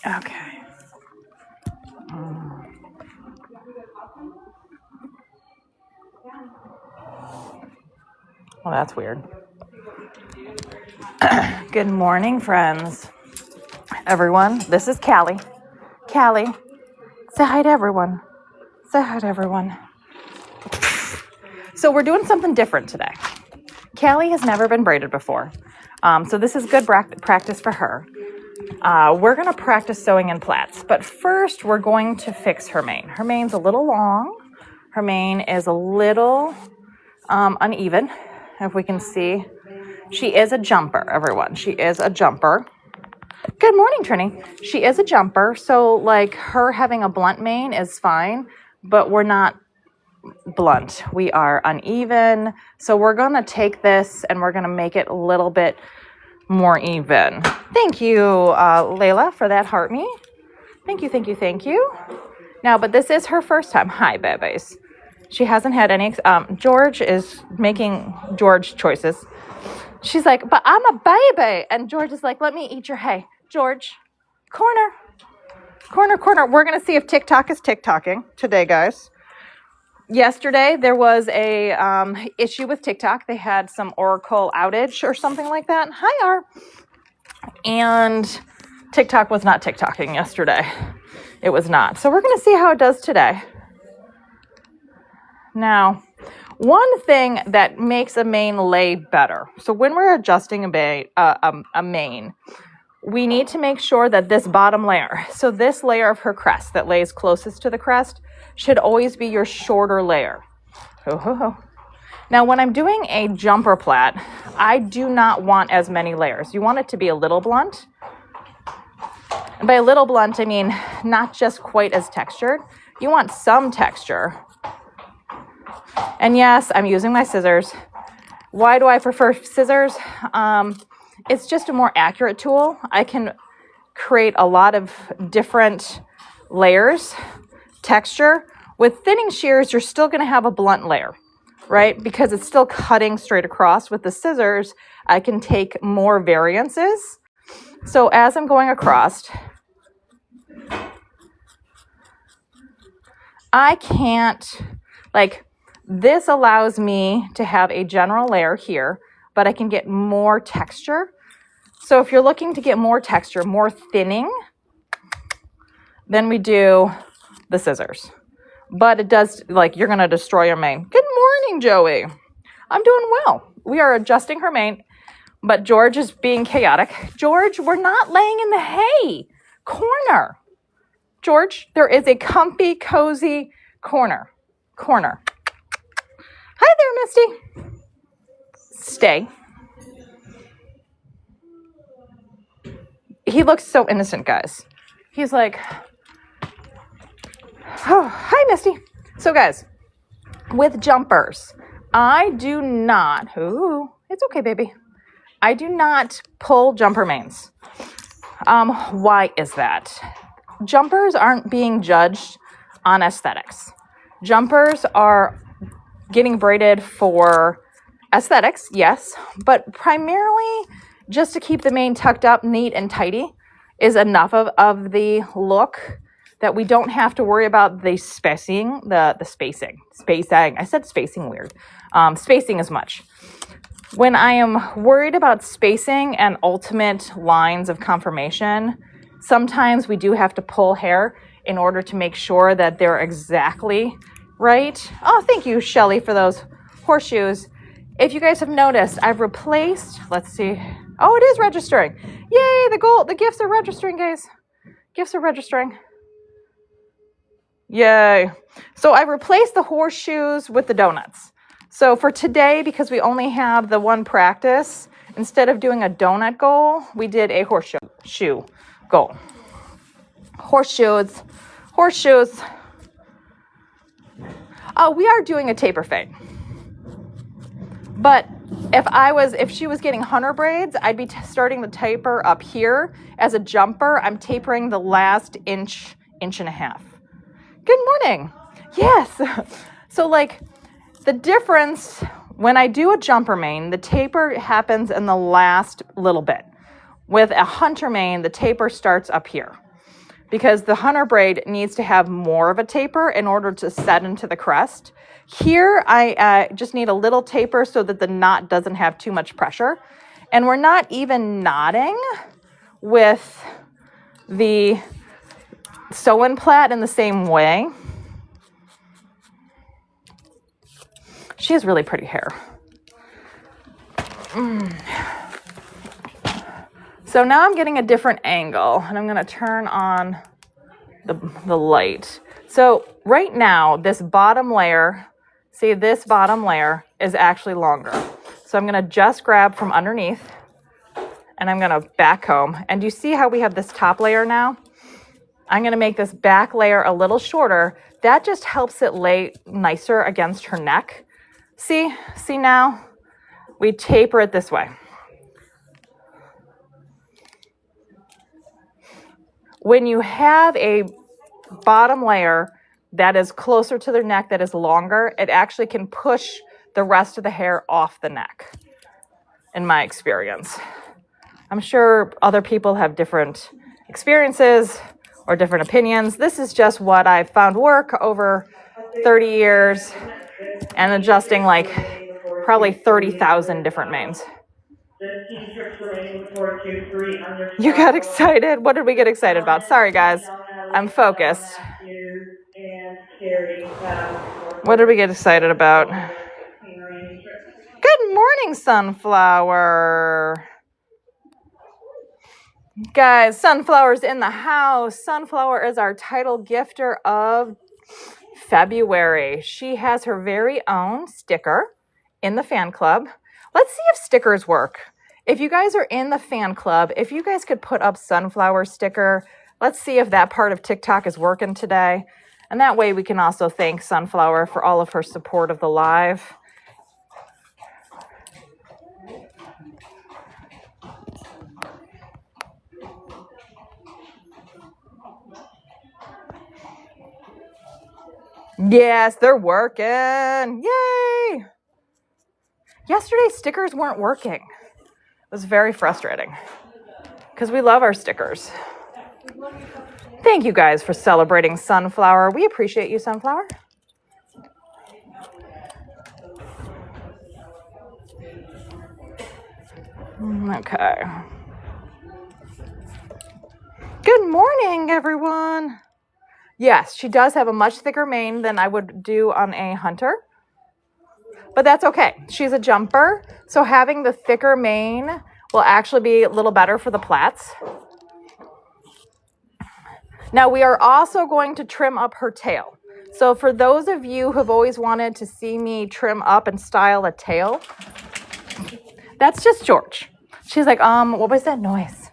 Okay. Well, that's weird. Good morning, friends. Everyone, this is Callie. Callie, say hi to everyone. Say hi to everyone. So we're doing something different today. Callie has never been braided before. So this is good practice for her. We're going to practice sewing in plaits. But first, we're going to fix her mane. Her mane's a little long. Her mane is a little uneven, if we can see. She is a jumper, everyone. She is a jumper. Good morning, Trini. She is a jumper, so like her having a blunt mane is fine, but we're not blunt. We are uneven. So we're going to take this and we're going to make it a little bit more even. Thank you, Layla, for that heart me. Thank you, thank you, thank you. Now, but this is her first time. Hi, babies. She hasn't had any, George is making George choices. She's like, but I'm a baby. And George is like, let me eat your hay. George, corner. We're going to see if TikTok is TikToking today, guys. Yesterday, there was a issue with TikTok. They had some Oracle outage or something like that. Hi, R. And TikTok was not TikToking yesterday. It was not. So we're going to see how it does today. Now, one thing that makes a mane lay better. So when we're adjusting a mane, we need to make sure that this bottom layer, so this layer of her crest that lays closest to the crest, should always be your shorter layer. Now, when I'm doing a jumper plait, I do not want as many layers. You want it to be a little blunt. And by a little blunt, I mean not just quite as textured. You want some texture. And yes, I'm using my scissors. Why do I prefer scissors? It's just a more accurate tool. I can create a lot of different layers, texture. With thinning shears, you're still going to have a blunt layer, right? Because it's still cutting straight across. With the scissors, I can take more variances. So as I'm going across, I can't, like, this allows me to have a general layer here, but I can get more texture. So if you're looking to get more texture, more thinning, then we do the scissors. But it does, like, you're going to destroy your mane. Good morning, Joey. I'm doing well. We are adjusting her mane, but George is being chaotic. George, we're not laying in the hay. Corner. George, there is a comfy, cozy corner. Hi there, Misty. Stay. He looks so innocent, guys. He's like, oh, hi, Misty. So, guys, with jumpers, I do not, it's okay, baby. I do not pull jumper manes. Why is that? Jumpers aren't being judged on aesthetics. Jumpers are getting braided for aesthetics, yes, but primarily just to keep the mane tucked up, neat and tidy is enough of the look that we don't have to worry about the spacing, the spacing. I said spacing weird. Spacing as much. When I am worried about spacing and ultimate lines of conformation, sometimes we do have to pull hair in order to make sure that they're exactly right. Oh, thank you, Shelly, for those horseshoes. If you guys have noticed, I've replaced, let's see. Oh, it is registering. Yay, the gifts are registering, guys. Gifts are registering. Yay. So I replaced the horseshoes with the donuts. So for today, because we only have the one practice, instead of doing a donut goal, we did a horseshoe goal. Horseshoes. Oh, we are doing a taper fade. But if she was getting hunter braids, I'd be starting the taper up here. As a jumper, I'm tapering the last inch and a half. Good morning. Yes. So like the difference when I do a jumper mane, the taper happens in the last little bit. With a hunter mane, the taper starts up here. because the hunter braid needs to have more of a taper in order to set into the crest. Here, I just need a little taper so that the knot doesn't have too much pressure. And we're not even knotting with the sew-in plait in the same way. She has really pretty hair. So now I'm getting a different angle, and I'm going to turn on the light. So right now, this bottom layer, see, this bottom layer is actually longer. So I'm going to just grab from underneath, and I'm going to back comb. And you see how we have this top layer now? I'm going to make this back layer a little shorter. That just helps it lay nicer against her neck. See now? We taper it this way. When you have a bottom layer that is closer to their neck, that is longer, it actually can push the rest of the hair off the neck, in my experience. I'm sure other people have different experiences or different opinions. This is just what I've found work over 30 years and adjusting like probably 30,000 different manes. You got excited? What did we get excited about? Sorry, guys. I'm focused. What did we get excited about? Good morning, Sunflower. Guys, Sunflower's in the house. Sunflower is our title gifter of February. She has her very own sticker in the fan club. Let's see if stickers work. If you guys are in the fan club, if you guys could put up Sunflower sticker, let's see if that part of TikTok is working today. And that way we can also thank Sunflower for all of her support of the live. Yes, they're working. Yay! Yesterday, stickers weren't working. It was very frustrating because we love our stickers. Thank you guys for celebrating Sunflower. We appreciate you, Sunflower. Okay. Good morning, everyone. Yes, she does have a much thicker mane than I would do on a hunter. But that's okay. She's a jumper, so having the thicker mane will actually be a little better for the plaits. Now, we are also going to trim up her tail. So for those of you who have always wanted to see me trim up and style a tail, that's just George. She's like, what was that noise?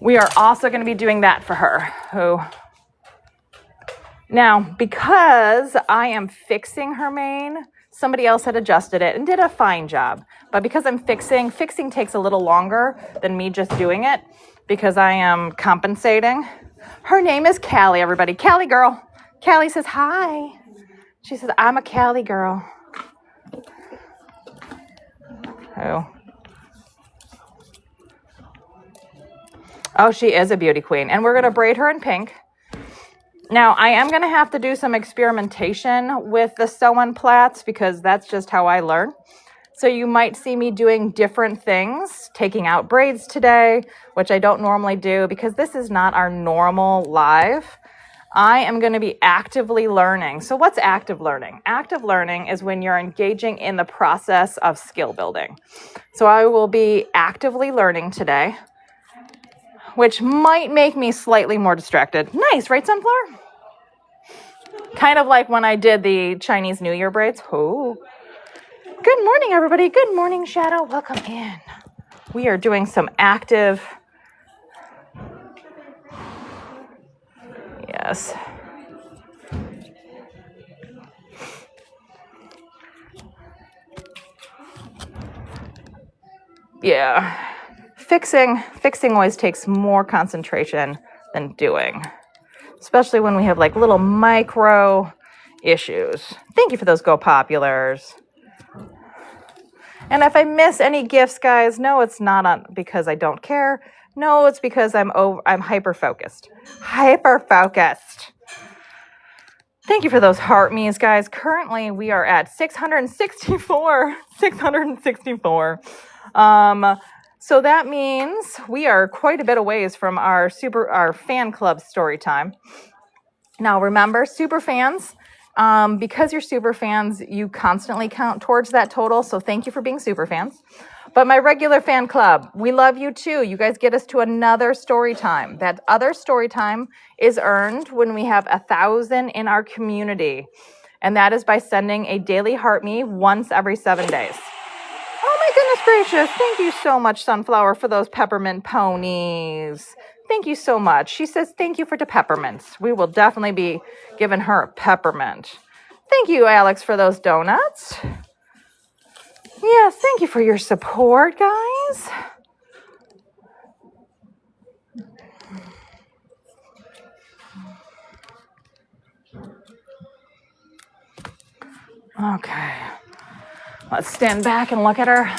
We are also going to be doing that for her. Now, because I am fixing her mane, somebody else had adjusted it and did a fine job. But because I'm fixing takes a little longer than me just doing it because I am compensating. Her name is Callie, everybody. Callie girl. Callie says hi. She says, I'm a Callie girl. Oh, she is a beauty queen. And we're going to braid her in pink. Now, I am going to have to do some experimentation with the sew-in plaits because that's just how I learn. So you might see me doing different things, taking out braids today, which I don't normally do because this is not our normal live. I am going to be actively learning. So what's active learning? Active learning is when you're engaging in the process of skill building. So I will be actively learning today, which might make me slightly more distracted. Nice, right, Sunflower? Kind of like when I did the Chinese New Year braids. Oh. Good morning, everybody. Good morning, Shadow. Welcome in. We are doing some active. Yes. Yeah. Fixing always takes more concentration than doing, especially when we have like little micro issues. Thank you for those Go Populars. And if I miss any gifts, guys, no, it's not because I don't care. No, it's because I'm hyper-focused. Hyper-focused. Thank you for those heart me's, guys. Currently, we are at 664. 664. So that means we are quite a bit away from our fan club story time. Now, remember, super fans, because you're super fans, you constantly count towards that total. So thank you for being super fans. But my regular fan club, we love you too. You guys get us to another story time. That other story time is earned when we have 1,000 in our community. And that is by sending a daily heart me once every 7 days. Oh my goodness gracious. Thank you so much, Sunflower, for those peppermint ponies. Thank you so much. She says, thank you for the peppermints. We will definitely be giving her a peppermint. Thank you, Alex, for those donuts. Yes, thank you for your support, guys. Okay. Let's stand back and look at her.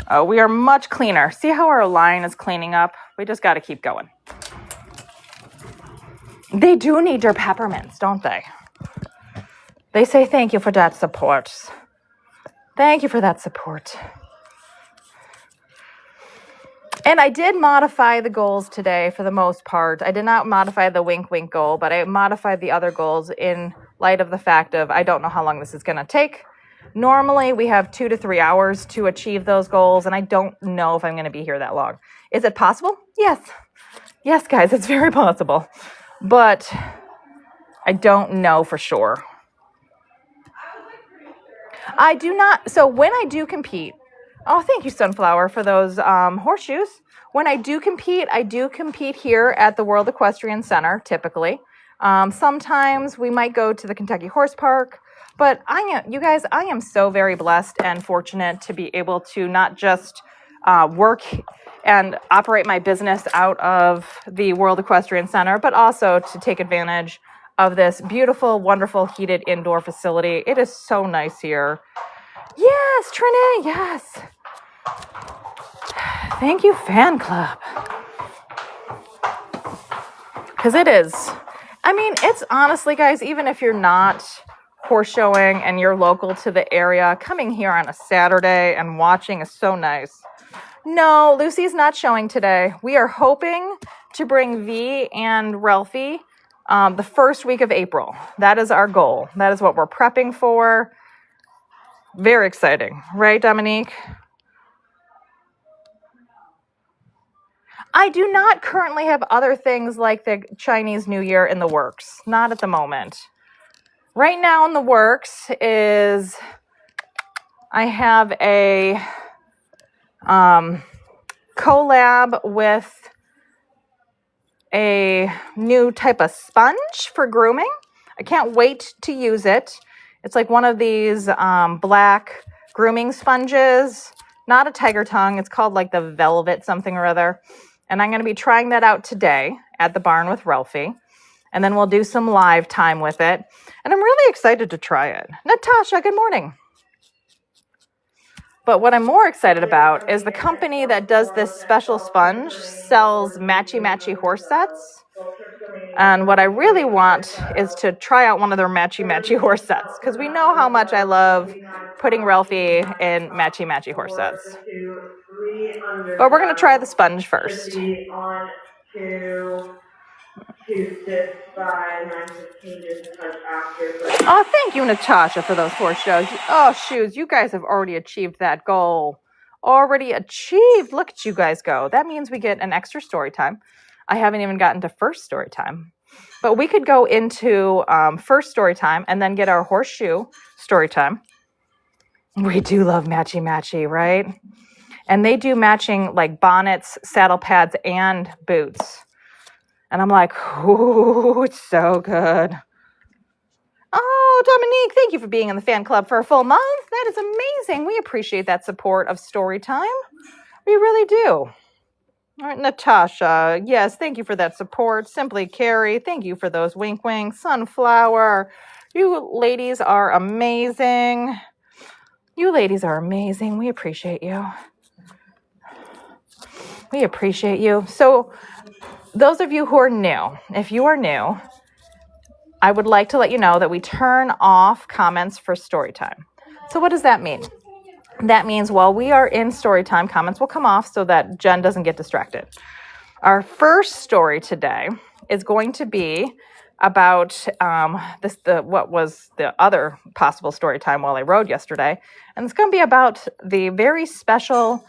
Oh, we are much cleaner. See how our line is cleaning up? We just got to keep going. They do need their peppermints, don't they? They say thank you for that support. Thank you for that support. And I did modify the goals today for the most part. I did not modify the wink wink goal, but I modified the other goals in light of the fact of I don't know how long this is going to take. Normally, we have 2 to 3 hours to achieve those goals, and I don't know if I'm going to be here that long. Is it possible? Yes. Yes, guys, it's very possible. But I don't know for sure. I do not. So when I do compete, oh, thank you, Sunflower, for those horseshoes. When I do compete here at the World Equestrian Center, typically. Sometimes we might go to the Kentucky Horse Park. But you guys, I am so very blessed and fortunate to be able to not just work and operate my business out of the World Equestrian Center, but also to take advantage of this beautiful, wonderful, heated indoor facility. It is so nice here. Yes, Trinity, yes. Thank you, fan club. Because it is. I mean, it's honestly, guys, even if you're not horse showing and you're local to the area, coming here on a Saturday and watching is so nice. No, Lucy's not showing today. We are hoping to bring V and Ralphie the first week of April. That is our goal. That is what we're prepping for. Very exciting. Right, Dominique? I do not currently have other things like the Chinese New Year in the works. Not at the moment. Right now in the works is I have a collab with a new type of sponge for grooming. I can't wait to use it. It's like one of these black grooming sponges, not a tiger tongue. It's called like the velvet something or other. And I'm going to be trying that out today at the barn with Ralphie. And then we'll do some live time with it. And I'm really excited to try it. Natasha, good morning. But what I'm more excited about is the company that does this special sponge sells matchy-matchy horse sets. And what I really want is to try out one of their matchy-matchy horse sets. Because we know how much I love putting Ralphie in matchy-matchy horse sets. But we're going to try the sponge first. Oh, thank you, Natasha, for those horse shows. Oh, shoes, you guys have already achieved that goal. Already achieved. Look at you guys go. That means we get an extra story time. I haven't even gotten to first story time. But we could go into first story time and then get our horseshoe story time. We do love matchy-matchy, right? And they do matching like bonnets, saddle pads, and boots. And I'm like, ooh, it's so good. Oh, Dominique, thank you for being in the fan club for a full month. That is amazing. We appreciate that support of story time. We really do. All right, Natasha, yes, thank you for that support. Simply Carrie, thank you for those wink winks. Sunflower, you ladies are amazing. You ladies are amazing. We appreciate you. We appreciate you. So those of you who are new, if you are new, I would like to let you know that we turn off comments for story time. So what does that mean? That means while we are in story time, comments will come off so that Jen doesn't get distracted. Our first story today is going to be about what was the other possible story time while I rode yesterday. And it's going to be about the very special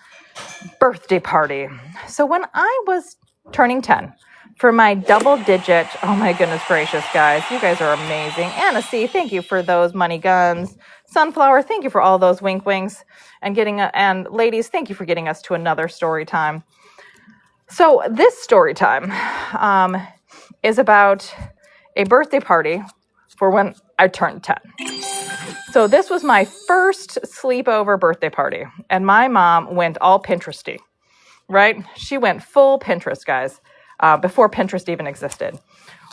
birthday party. So when I was turning 10 for my double digit, oh my goodness gracious, guys, you guys are amazing. Anna C., thank you for those money guns. Sunflower, thank you for all those wink winks. And ladies, thank you for getting us to another story time. So this story time is about a birthday party for when I turned 10. So this was my first sleepover birthday party, and my mom went all Pinteresty, right? She went full Pinterest, guys, before Pinterest even existed.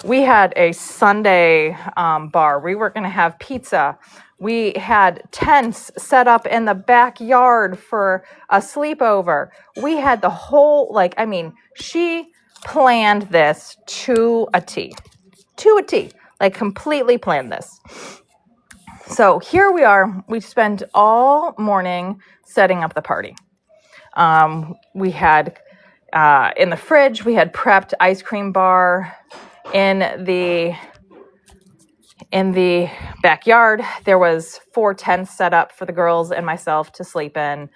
We had a Sunday bar. We were going to have pizza. We had tents set up in the backyard for a sleepover. We had the whole, she planned this to a T, completely planned this. So here we are. We spent all morning setting up the party. We had, in the fridge, we had prepped ice cream bar. In the backyard, there was 4 tents set up for the girls and myself to sleep in.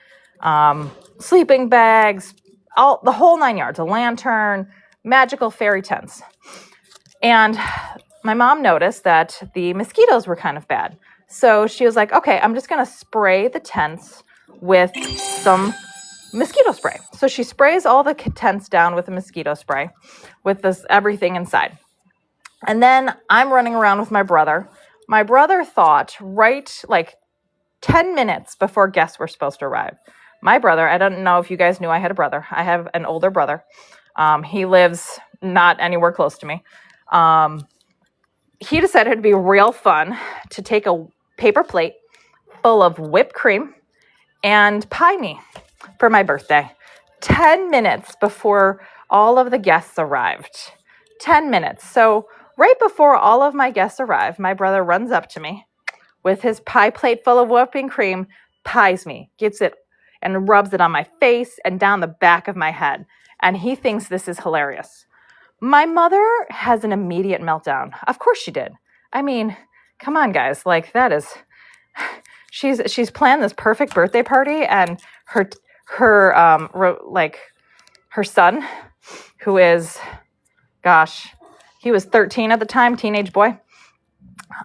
Sleeping bags, the whole 9 yards, a lantern, magical fairy tents. And my mom noticed that the mosquitoes were kind of bad. So she was like, okay, I'm just going to spray the tents with some mosquito spray. So she sprays all the tents down with the mosquito spray with everything inside. And then I'm running around with my brother. My brother thought 10 minutes before guests were supposed to arrive. My brother, I don't know if you guys knew I had a brother. I have an older brother. He lives not anywhere close to me. He decided it'd be real fun to take a paper plate full of whipped cream and pie me for my birthday. 10 minutes before all of the guests arrived. 10 minutes. So right before all of my guests arrive, my brother runs up to me with his pie plate full of whipping cream, pies me, gets it and rubs it on my face and down the back of my head. And he thinks this is hilarious. My mother has an immediate meltdown. Of course she did. I mean, come on, guys. She's planned this perfect birthday party, and her son, who is, he was 13 at the time, teenage boy.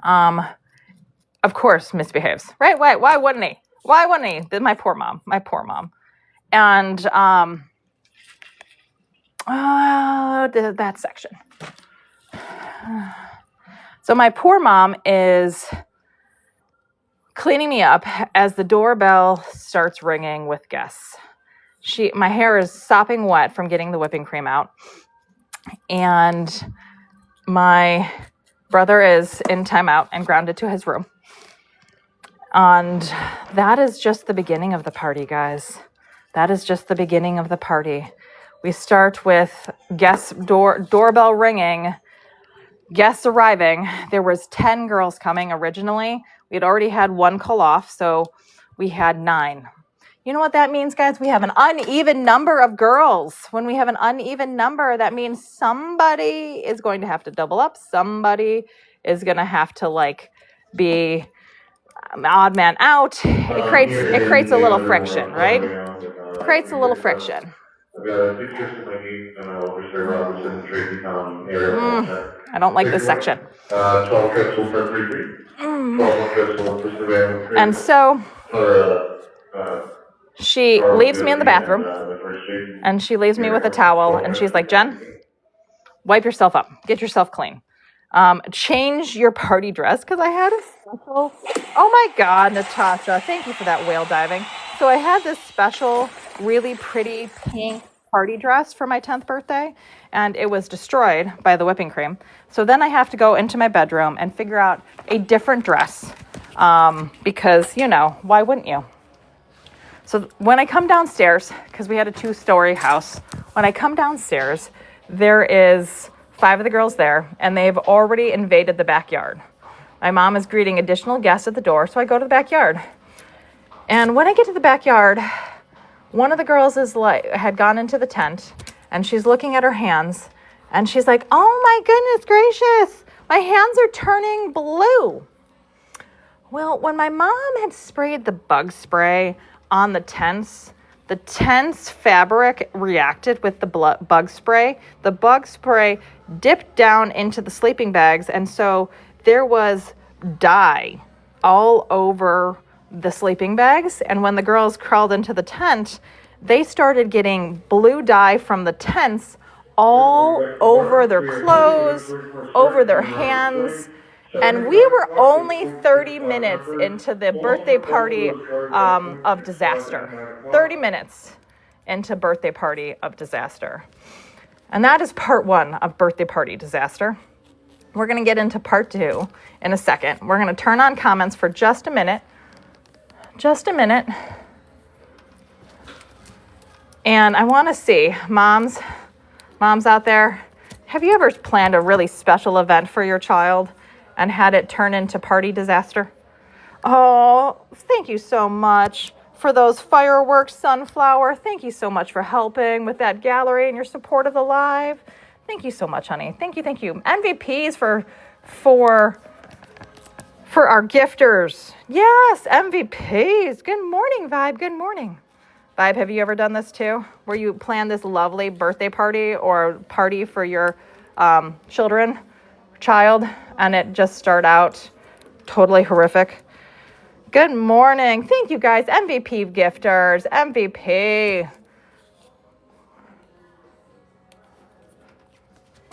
Of course, misbehaves, right? Why wouldn't he? Why wouldn't he? My poor mom. And that section. So my poor mom is cleaning me up as the doorbell starts ringing with guests. My hair is sopping wet from getting the whipping cream out. And my brother is in timeout and grounded to his room. And that is just the beginning of the party, guys. That is just the beginning of the party. We start with guests doorbell ringing, guests arriving. There was 10 girls coming originally. We had already had one call off, so we had 9. You know what that means, guys? We have an uneven number of girls. When we have an uneven number, that means somebody is going to have to double up. Somebody is going to have to be an odd man out. It creates a little friction, right? Creates a little friction. I've got a 6-year-old Officer Robertson, Tracy Town area. I don't like this section. 12 trips will start 3-3. 12 trips will for Savannah. And so she leaves me in the bathroom, and she leaves me with a towel, and she's like, Jen, wipe yourself up. Get yourself clean. Change your party dress, because I had a special... Oh my God, Natasha, thank you for that whale diving. So I had this special, really pretty pink party dress for my 10th birthday, and it was destroyed by the whipping cream. So then I have to go into my bedroom and figure out a different dress, because, why wouldn't you? So when I come downstairs, because we had a 2-story house, when I come downstairs, there is 5 of the girls there, and they've already invaded the backyard. My mom is greeting additional guests at the door, so I go to the backyard. And when I get to the backyard, one of the girls had gone into the tent, and she's looking at her hands, and she's like, oh my goodness gracious, my hands are turning blue. Well, when my mom had sprayed the bug spray on the tent's fabric reacted with the bug spray. The bug spray dipped down into the sleeping bags, and so there was dye all over the sleeping bags. And when the girls crawled into the tent, they started getting blue dye from the tents all over their clothes, over their hands. And we were only 30 minutes into the birthday party of disaster. 30 minutes into birthday party of disaster. And that is part 1 of birthday party disaster. We're going to get into part 2 in a second. We're going to turn on comments for just a minute. Just a minute. And I want to see, moms out there, have you ever planned a really special event for your child and had it turn into party disaster? Oh, thank you so much for those fireworks, Sunflower. Thank you so much for helping with that gallery and your support of the live. Thank you so much, honey. Thank you. MVPs for our gifters. Yes, MVPs. Good morning, Vibe. Good morning. Vibe, have you ever done this too? Where you plan this lovely birthday party or party for your child, and it just start out totally horrific? Good morning. Thank you, guys. MVP gifters. MVP.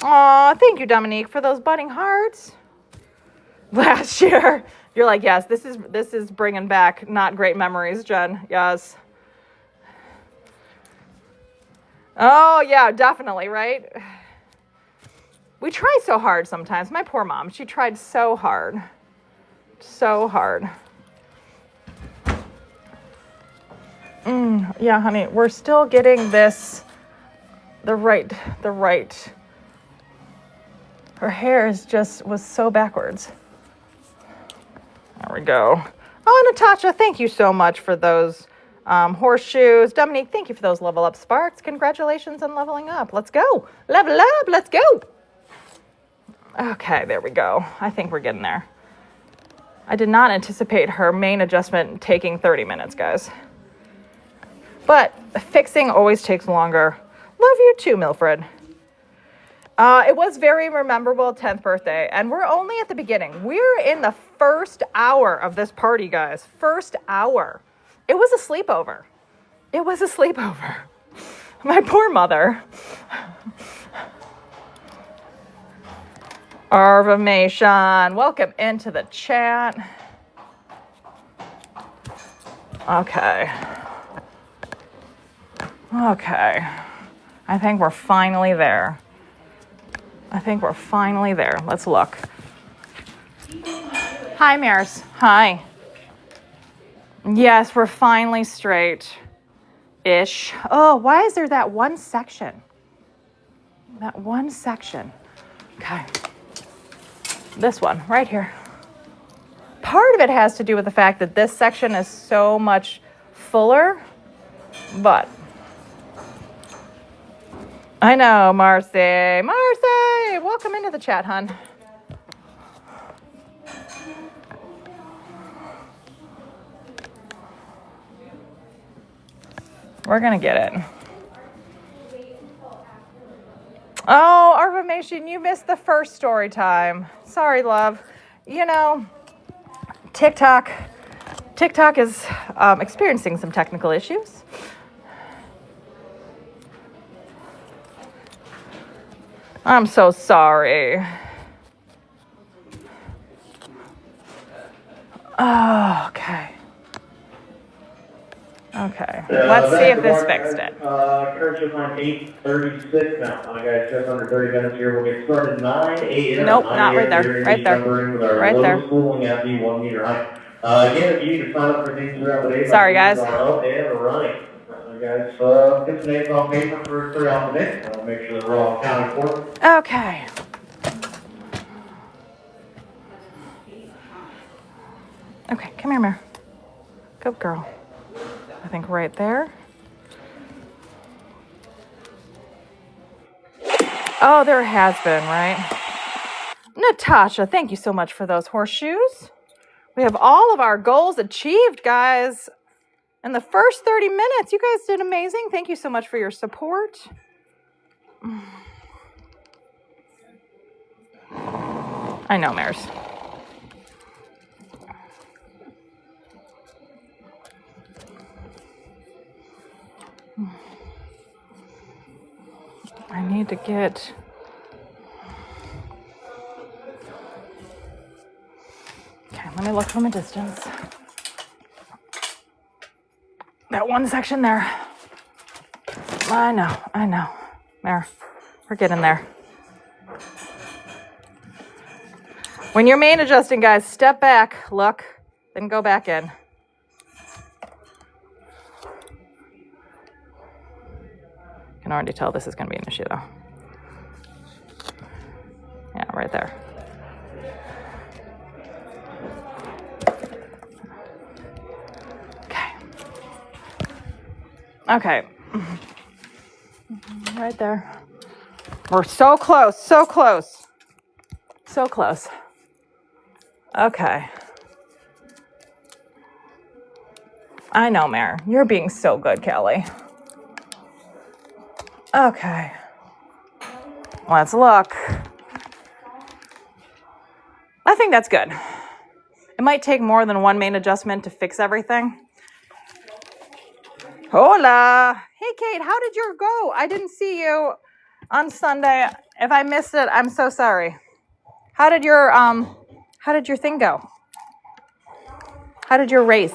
Aw, thank you, Dominique, for those budding hearts. Last year, you're like, yes, this is bringing back not great memories, Jen. Yes. Oh, yeah, definitely, right? We try so hard sometimes. My poor mom, she tried so hard. So hard. Yeah, honey, we're still getting this the right. Her hair was so backwards. There we go. Oh, Natasha, thank you so much for those horseshoes. Dominique, thank you for those level up sparks. Congratulations on leveling up. Let's go. Level up. Let's go. Okay, there we go. I think we're getting there. I did not anticipate her main adjustment taking 30 minutes, guys. But fixing always takes longer. Love you too, Milfred. It was very memorable 10th birthday, and we're only at the beginning. We're in the first hour of this party, guys. First hour. It was a sleepover. My poor mother. Arvamation, welcome into the chat. Okay. I think we're finally there. Let's look. Hi, Maris. Hi. Yes, we're finally straight-ish. Oh, why is there that one section? Okay. This one right here. Part of it has to do with the fact that this section is so much fuller, but I know, Marcy, welcome into the chat, hon. We're gonna get it. Oh, Arvamation, you missed the first story time. Sorry, love. You know, TikTok is experiencing some technical issues. I'm so sorry. Oh, okay. Let's see if this fixed it. Current time 8:36 now. Guys, just under 30 minutes here. We'll get started 9 a.m. Nope, not right there. Right there. With our Right there. schooling at the 1 meter height. Again, if you need to sign up for things throughout the day. Sorry, guys. And running. Guys, get some names on paper throughout the day. Make sure that we're all accounted for. Okay. Okay, come here, Mare. Good girl. I think right there. Oh, there has been, right? Natasha, thank you so much for those horseshoes. We have all of our goals achieved, guys. In the first 30 minutes, you guys did amazing. Thank you so much for your support. I know, Mares. I need to get... Okay, let me look from a distance. That one section there. I know. There, we're getting there. When you're main adjusting, guys, step back, look, then go back in. I can already tell this is going to be an issue, though. Yeah, right there. Okay. Right there. We're so close, so close. So close. Okay. I know, Mare. You're being so good, Kelly. Okay. Let's look. I think that's good. It might take more than one main adjustment to fix everything. Hola. Hey, Kate, how did yours go? I didn't see you on Sunday. If I missed it, I'm so sorry. How did your thing go? How did your race?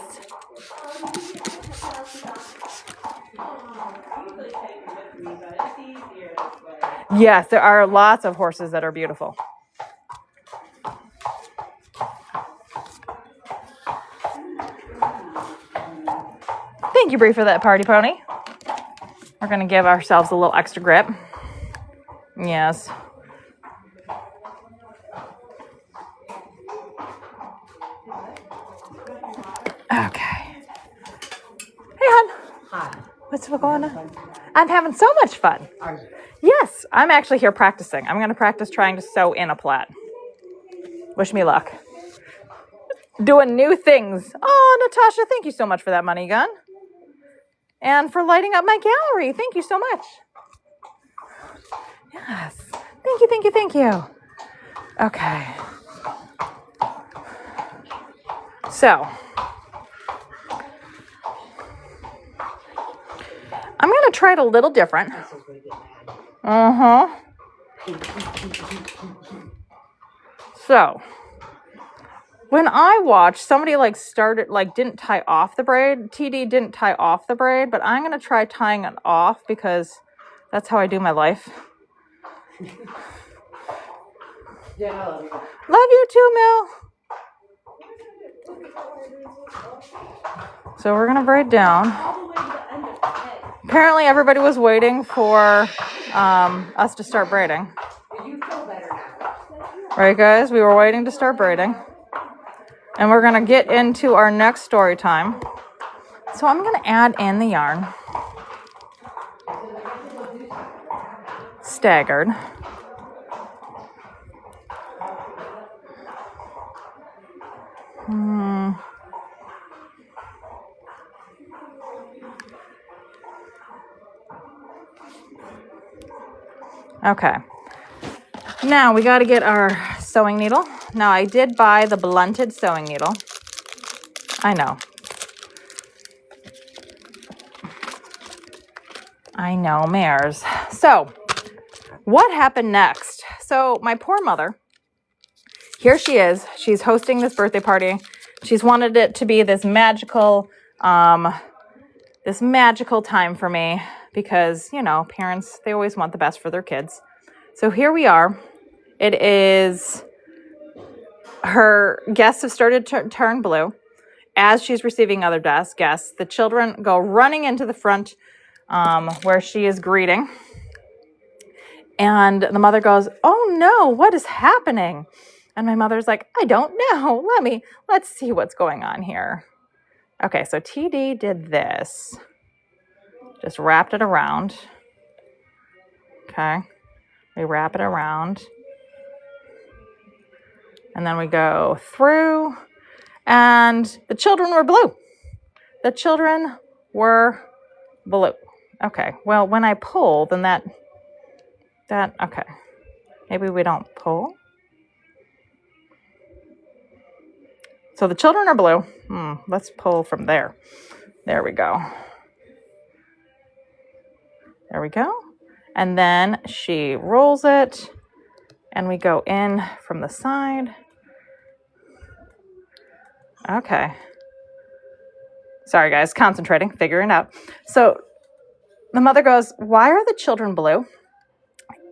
Yes, there are lots of horses that are beautiful. Thank you, Bree, for that party pony. We're going to give ourselves a little extra grip. Yes. Okay. Hey, hon. Hi. What's going on? I'm having so much fun. Are you? Yes, I'm actually here practicing. I'm going to practice trying to sew in a plait. Wish me luck. Doing new things. Oh, Natasha, thank you so much for that money gun. And for lighting up my gallery. Thank you so much. Yes. Thank you, thank you, thank you. Okay. So, I'm going to try it a little different. So, when I watched, somebody didn't tie off the braid. TD didn't tie off the braid, but I'm going to try tying it off because that's how I do my life. Yeah, I love you. Love you too, Mel. So we're going to braid down. Apparently everybody was waiting for us to start braiding. You feel better now. Right, guys? We were waiting to start braiding. And we're going to get into our next story time. So I'm going to add in the yarn. Staggered. Okay. Now we got to get our sewing needle. Now I did buy the blunted sewing needle. I know. I know, mares. So what happened next? So my poor mother, here she is. She's hosting this birthday party. She's wanted it to be this magical time for me because, you know, parents, they always want the best for their kids. So here we are. It is, her guests have started to turn blue. as she's receiving other guests, the children go running into the front where she is greeting. And the mother goes, "Oh no, what is happening?" And my mother's like, "I don't know. Let's see what's going on here." Okay, so TD did this. Just wrapped it around. Okay. We wrap it around. And then we go through. And the children were blue. The children were blue. Okay, well, when I pull, then that, okay. Maybe we don't pull. So the children are blue. Let's pull from there. There we go. There we go. And then she rolls it, and we go in from the side. Okay. Sorry, guys, concentrating, figuring it out. So the mother goes, "Why are the children blue?"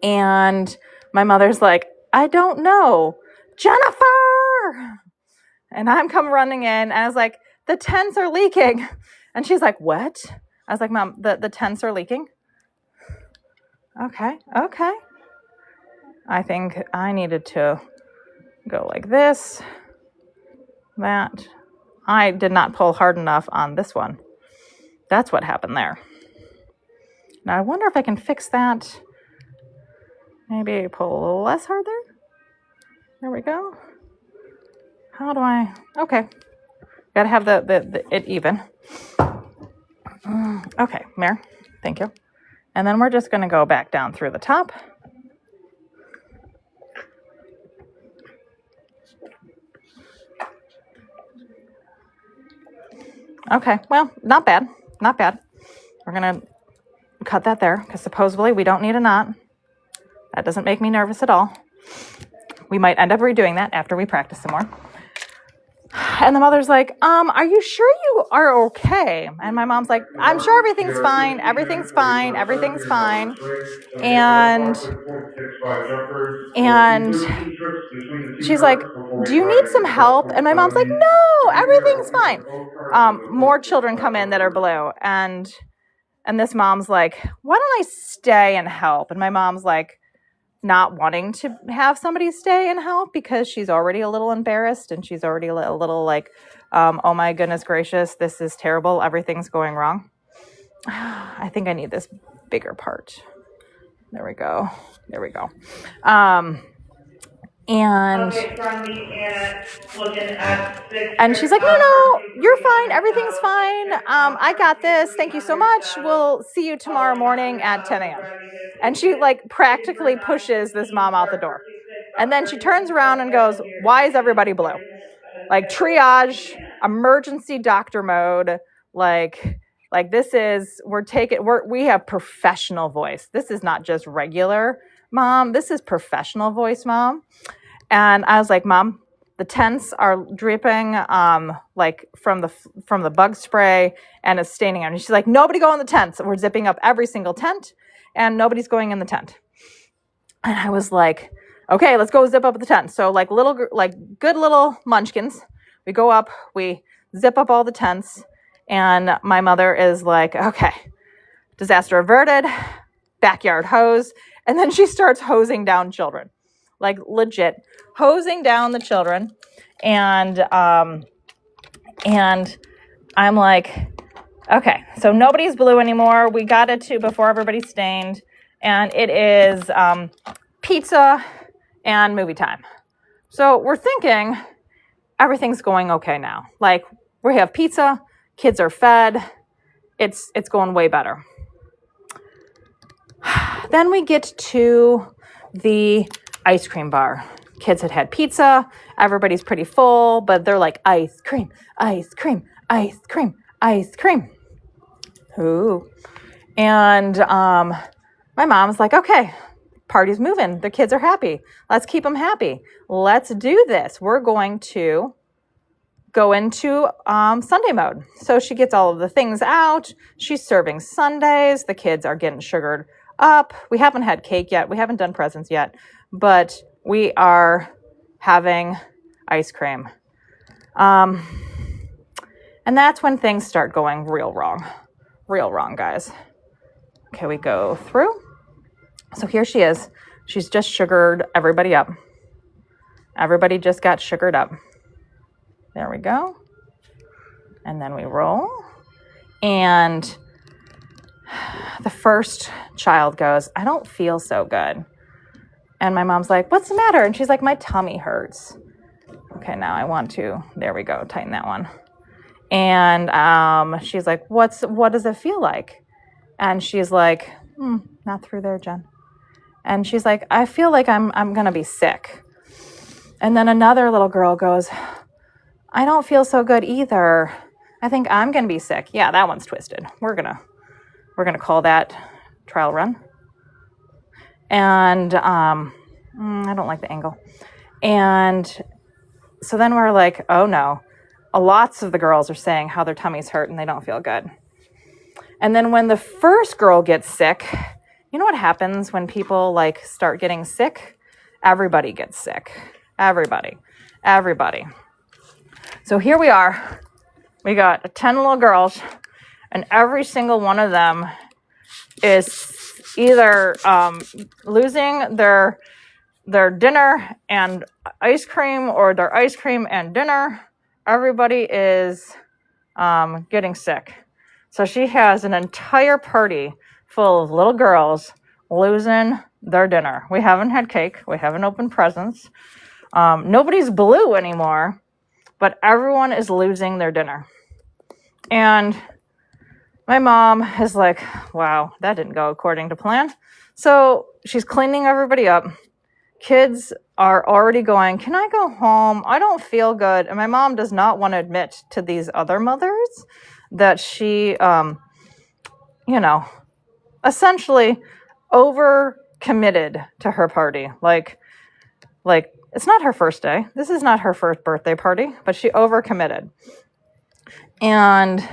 And my mother's like, "I don't know. Jennifer!" And I'm come running in, and I was like, "The tents are leaking." And she's like, "What?" I was like, "Mom, the tents are leaking." Okay. I think I needed to go like this, that. I did not pull hard enough on this one. That's what happened there. Now I wonder if I can fix that. Maybe pull a little less hard there. There we go. How do I? Okay. Gotta have it even. Okay, Mare. Thank you. And then we're just gonna go back down through the top. Okay, well, not bad. We're gonna cut that there because supposedly we don't need a knot. That doesn't make me nervous at all. We might end up redoing that after we practice some more. And the mother's like, "Are you sure you are okay?" And my mom's like, "I'm sure everything's fine. Everything's fine. And she's like, "Do you need some help?" And my mom's like, "No, everything's fine." More children come in that are blue. And this mom's like, "Why don't I stay and help?" And my mom's like, not wanting to have somebody stay and help because she's already a little embarrassed and she's already a little like, "Oh my goodness gracious, this is terrible. Everything's going wrong." I think I need this bigger part. There we go. And she's like, no, you're fine. Everything's fine. I got this. Thank you so much. We'll see you tomorrow morning at 10 a.m. And she like practically pushes this mom out the door. And then she turns around and goes, "Why is everybody blue?" Like triage, emergency doctor mode. Like this is, we have professional voice. This is not just regular mom. This is professional voice, Mom. And I was like, "Mom, the tents are dripping like from the bug spray and it's staining on." And she's like, "Nobody go in the tents." We're zipping up every single tent and nobody's going in the tent. And I was like, "Okay, let's go zip up the tent." So like good little munchkins, we go up, we zip up all the tents, and my mother is like, "Okay, disaster averted, backyard hose." And then she starts hosing down children. Like legit hosing down the children. And I'm like, okay, so nobody's blue anymore. We got it to before everybody stained. And it is pizza and movie time. So we're thinking everything's going okay now. Like we have pizza, kids are fed. It's going way better. Then we get to the ice cream bar. Kids had pizza. Everybody's pretty full, but they're like, "Ice cream, ice cream, ice cream, ice cream." Ooh. And my mom's like, "Okay, party's moving. The kids are happy. Let's keep them happy. Let's do this. We're going to go into Sunday mode." So she gets all of the things out. She's serving sundaes. The kids are getting sugared up. We haven't had cake yet. We haven't done presents yet, but we are having ice cream. And that's when things start going real wrong. Real wrong, guys. Okay, we go through. So here she is. She's just sugared everybody up. Everybody just got sugared up. There we go. And then we roll. And the first child goes, I don't feel so good. And my mom's like, what's the matter? And she's like, my tummy hurts. Okay, now I want to, there we go, tighten that one. And she's like, what does it feel like? And she's like, not through there, Jen. And she's like, I feel like I'm going to be sick. And then another little girl goes, I don't feel so good either. I think I'm going to be sick. Yeah, that one's twisted. We're going to call that trial run. And I don't like the angle. And so then we're like, oh no. Lots of the girls are saying how their tummies hurt and they don't feel good. And then when the first girl gets sick, you know what happens when people like start getting sick? Everybody gets sick. Everybody. So here we are. We got 10 little girls, and every single one of them is either losing their dinner and ice cream, or their ice cream and dinner. Everybody is getting sick. So she has an entire party full of little girls losing their dinner. We haven't had cake. We haven't opened presents. Nobody's blue anymore, but everyone is losing their dinner. And my mom is like, wow, that didn't go according to plan. So she's cleaning everybody up. Kids are already going, can I go home? I don't feel good. And my mom does not want to admit to these other mothers that she, essentially over-committed to her party. Like it's not her first day. This is not her first birthday party, but she over-committed. And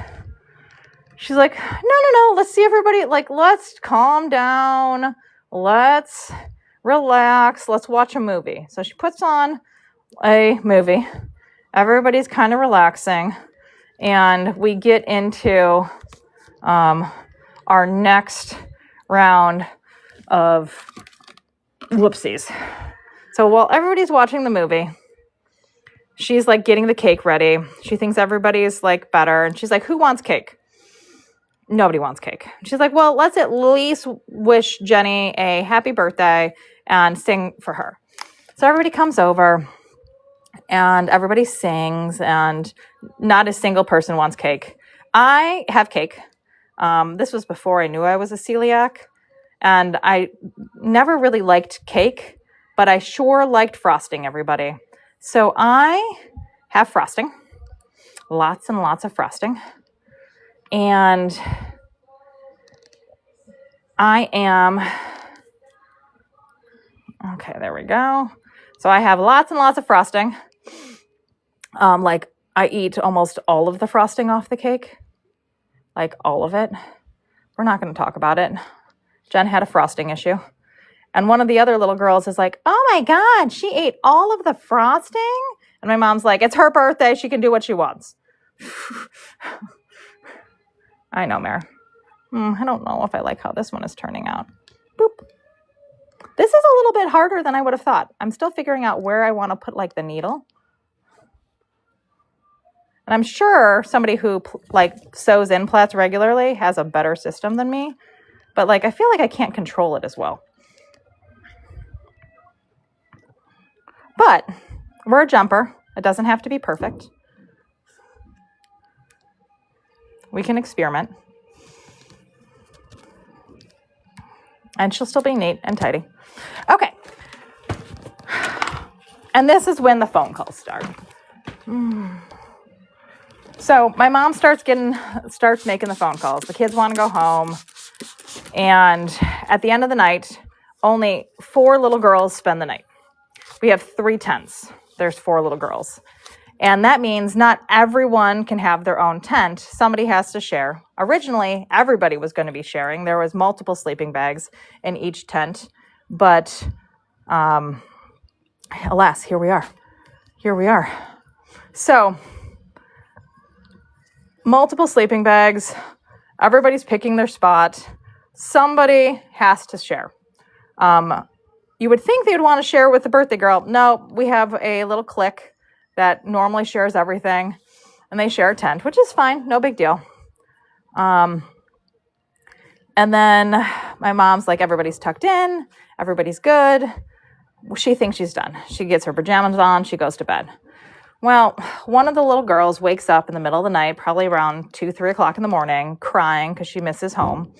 she's like, no, let's see everybody, like, let's calm down. Let's relax. Let's watch a movie. So she puts on a movie. Everybody's kind of relaxing. And we get into our next round of whoopsies. So while everybody's watching the movie, she's like getting the cake ready. She thinks everybody's like better. And she's like, who wants cake? Nobody wants cake. She's like, well, let's at least wish Jenny a happy birthday and sing for her. So everybody comes over and everybody sings, and not a single person wants cake. I have cake. This was before I knew I was a celiac, and I never really liked cake, but I sure liked frosting, everybody. So I have frosting, lots and lots of frosting, and I am, okay, there we go. So I have lots and lots of frosting. Like I eat almost all of the frosting off the cake, like all of it. We're not going to talk about it. Jen had a frosting issue. And one of the other little girls is like, oh my God, she ate all of the frosting? And my mom's like, it's her birthday. She can do what she wants. I know, Mare. I don't know if I like how this one is turning out. Boop. This is a little bit harder than I would have thought. I'm still figuring out where I want to put like the needle. And I'm sure somebody who like sews in plaits regularly has a better system than me. But like, I feel like I can't control it as well. But we're a jumper. It doesn't have to be perfect. We can experiment. And she'll still be neat and tidy. Okay. And this is when the phone calls start. So my mom starts making the phone calls. The kids want to go home. And at the end of the night, only 4 little girls spend the night. We have 3 tents. There's 4 little girls. And that means not everyone can have their own tent. Somebody has to share. Originally, everybody was going to be sharing. There was multiple sleeping bags in each tent. But alas, here we are. So multiple sleeping bags. Everybody's picking their spot. Somebody has to share. You would think they would want to share with the birthday girl. No, we have a little clique that normally shares everything, and they share a tent, which is fine. No big deal. And then my mom's like, everybody's tucked in. Everybody's good. She thinks she's done. She gets her pajamas on. She goes to bed. Well, one of the little girls wakes up in the middle of the night, probably around 2, 3 o'clock in the morning, crying because she misses home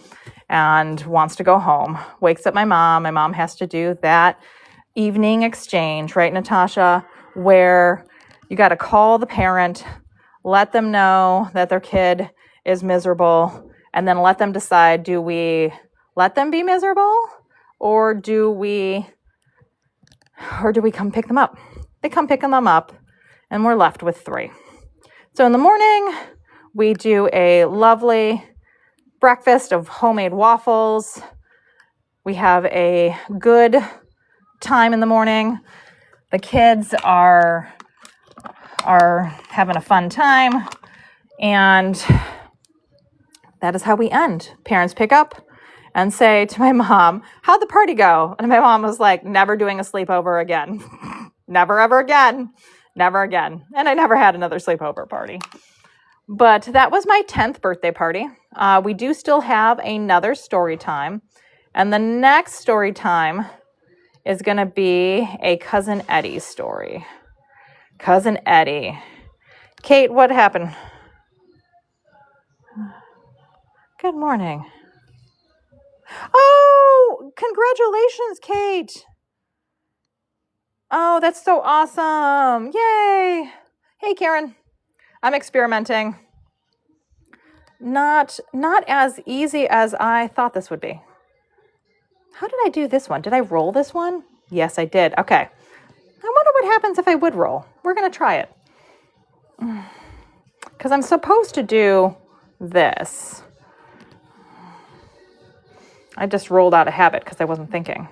and wants to go home. Wakes up my mom. My mom has to do that evening exchange, right, Natasha, where you got to call the parent, let them know that their kid is miserable, and then let them decide, do we let them be miserable or do we come pick them up? They come picking them up, and we're left with 3. So in the morning, we do a lovely breakfast of homemade waffles. We have a good time in the morning. The kids are having a fun time, and that is how we end. Parents pick up and say to my mom, how'd the party go? And my mom was like, never doing a sleepover again. Never, ever again. Never again. And I never had another sleepover party. But that was my 10th birthday party. We do still have another story time. And the next story time is going to be a Cousin Eddie story. Cousin Eddie. Kate, what happened? Good morning. Oh, congratulations, Kate. Oh, that's so awesome. Yay. Hey, Karen. I'm experimenting. Not as easy as I thought this would be. How did I do this one? Did I roll this one? Yes, I did. Okay. I wonder what happens if I would roll. We're going to try it. Because I'm supposed to do this. I just rolled out of habit because I wasn't thinking.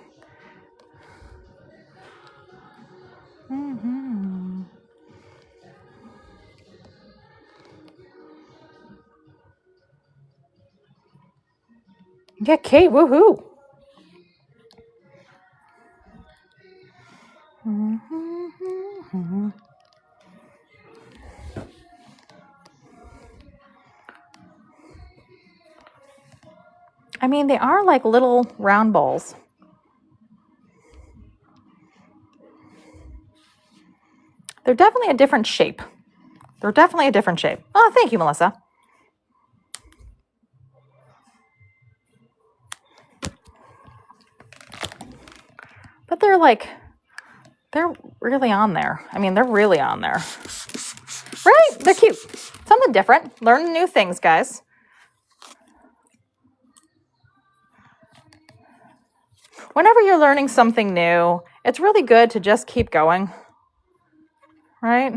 Yeah, Kate, woohoo. I mean, they are like little round balls. They're definitely a different shape. Oh, thank you, Melissa. But they're really on there. I mean, they're really on there. Right? They're cute. Something different. Learn new things, guys. Whenever you're learning something new, it's really good to just keep going. Right?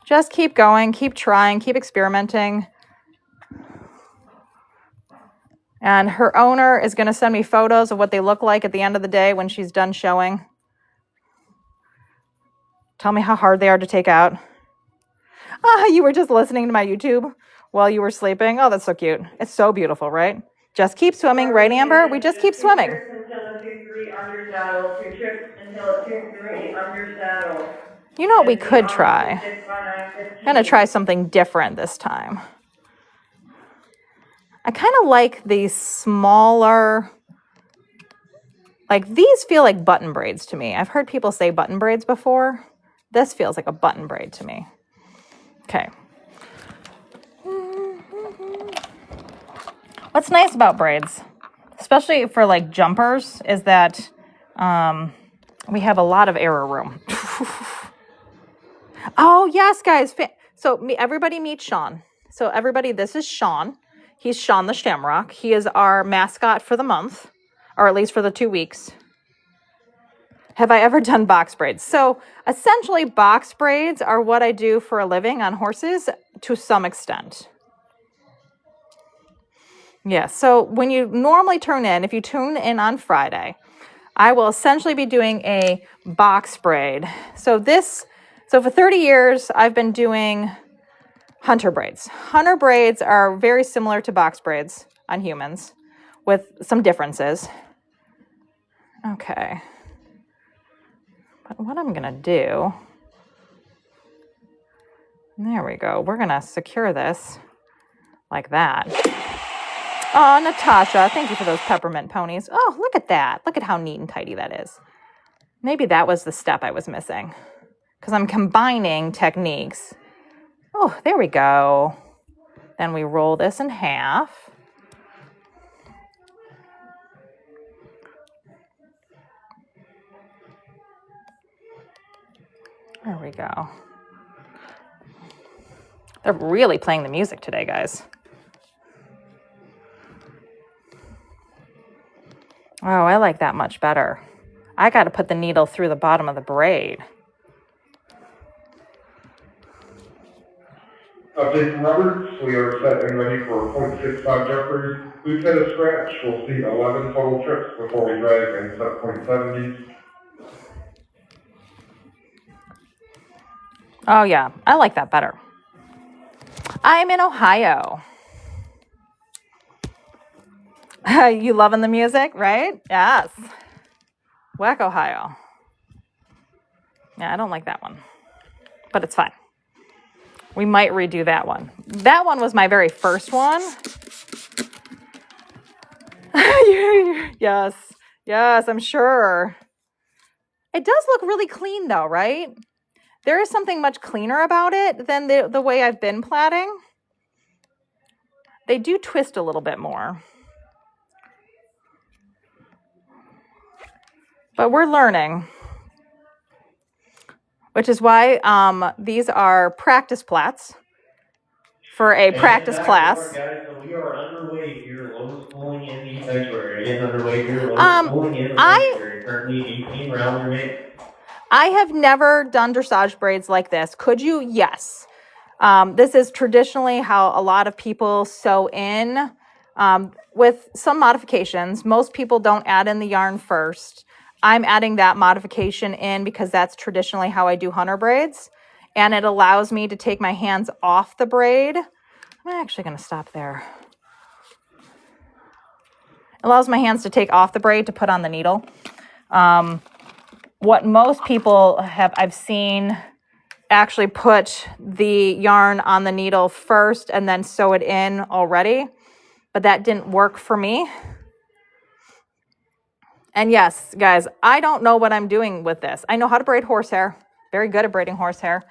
Just keep going, keep trying, keep experimenting. And her owner is going to send me photos of what they look like at the end of the day when she's done showing. Tell me how hard they are to take out. You were just listening to my YouTube while you were sleeping. Oh, that's so cute. It's so beautiful, right? Just keep swimming, right, Amber? We just keep swimming. You know what we could try? I'm going to try something different this time. I kind of like these smaller, like these feel like button braids to me. I've heard people say button braids before. This feels like a button braid to me. Okay. What's nice about braids, especially for like jumpers, is that we have a lot of error room. Oh, yes, guys. So everybody meet Sean. So everybody, this is Sean. He's Sean the Shamrock. He is our mascot for the month, or at least for the 2 weeks. Have I ever done box braids? So essentially, box braids are what I do for a living on horses to some extent. Yeah, so when you normally tune in, if you tune in on Friday, I will essentially be doing a box braid. So for 30 years, I've been doing hunter braids. Hunter braids are very similar to box braids on humans with some differences. Okay. But what I'm going to do, there we go. We're going to secure this like that. Oh, Natasha, thank you for those peppermint ponies. Oh, look at that. Look at how neat and tidy that is. Maybe that was the step I was missing because I'm combining techniques. Oh, there we go. Then we roll this in half. There we go. They're really playing the music today, guys. Oh, I like that much better. I got to put the needle through the bottom of the braid. Update from Roberts, we are set and ready for 0.65 jumpers. We've hit a scratch. We'll see 11 total trips before we drag and set 0.70s. Oh, yeah. I like that better. I'm in Ohio. You loving the music, right? Yes. Whack, Ohio. Yeah, I don't like that one. But it's fine. We might redo that one. That one was my very first one. Yes. Yes, I'm sure. It does look really clean though, right? There is something much cleaner about it than the way I've been plaiting. They do twist a little bit more. But we're learning. Which is why these are practice plaits for a practice class. Guys, so we are underway here, low schooling in the sanctuary. Again, underway here, low schooling in the sanctuary. Currently 18 rounds remain. I have never done dressage braids like this. Could you? Yes. This is traditionally how a lot of people sew in with some modifications. Most people don't add in the yarn first. I'm adding that modification in because that's traditionally how I do hunter braids. And it allows me to take my hands off the braid. I'm actually going to stop there. It allows my hands to take off the braid to put on the needle. What most people I've seen actually put the yarn on the needle first and then sew it in already. But that didn't work for me. And yes, guys, I don't know what I'm doing with this. I know how to braid horsehair. Very good at braiding horsehair.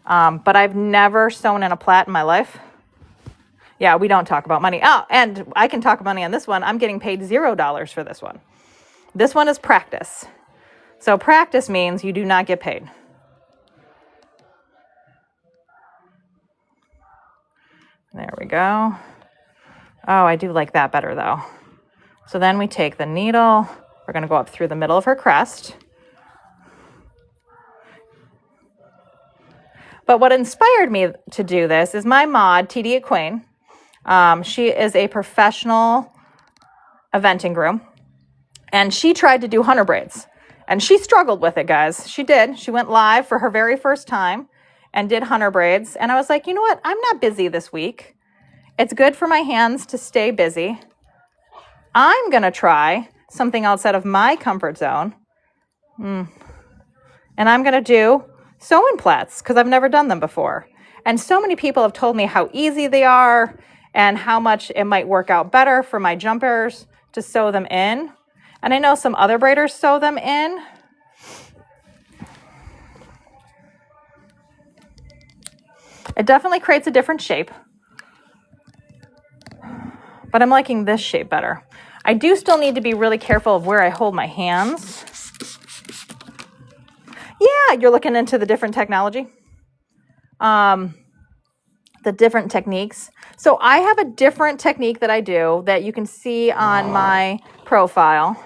But I've never sewn in a plait in my life. Yeah, we don't talk about money. Oh, and I can talk money on this one. I'm getting paid $0 for this one. This one is practice. So practice means you do not get paid. There we go. Oh, I do like that better though. So then we take the needle. We're going to go up through the middle of her crest. But what inspired me to do this is my mod, TD Aquane. She is a professional eventing groom. And she tried to do hunter braids. And she struggled with it, guys. She did. She went live for her very first time and did hunter braids. And I was like, you know what? I'm not busy this week. It's good for my hands to stay busy. I'm going to try something outside of my comfort zone. And I'm going to do sew-in plaits because I've never done them before. And so many people have told me how easy they are and how much it might work out better for my jumpers to sew them in. And I know some other braiders sew them in. It definitely creates a different shape. But I'm liking this shape better. I do still need to be really careful of where I hold my hands. Yeah, you're looking into the different technology. The different techniques. So I have a different technique that I do that you can see on my profile.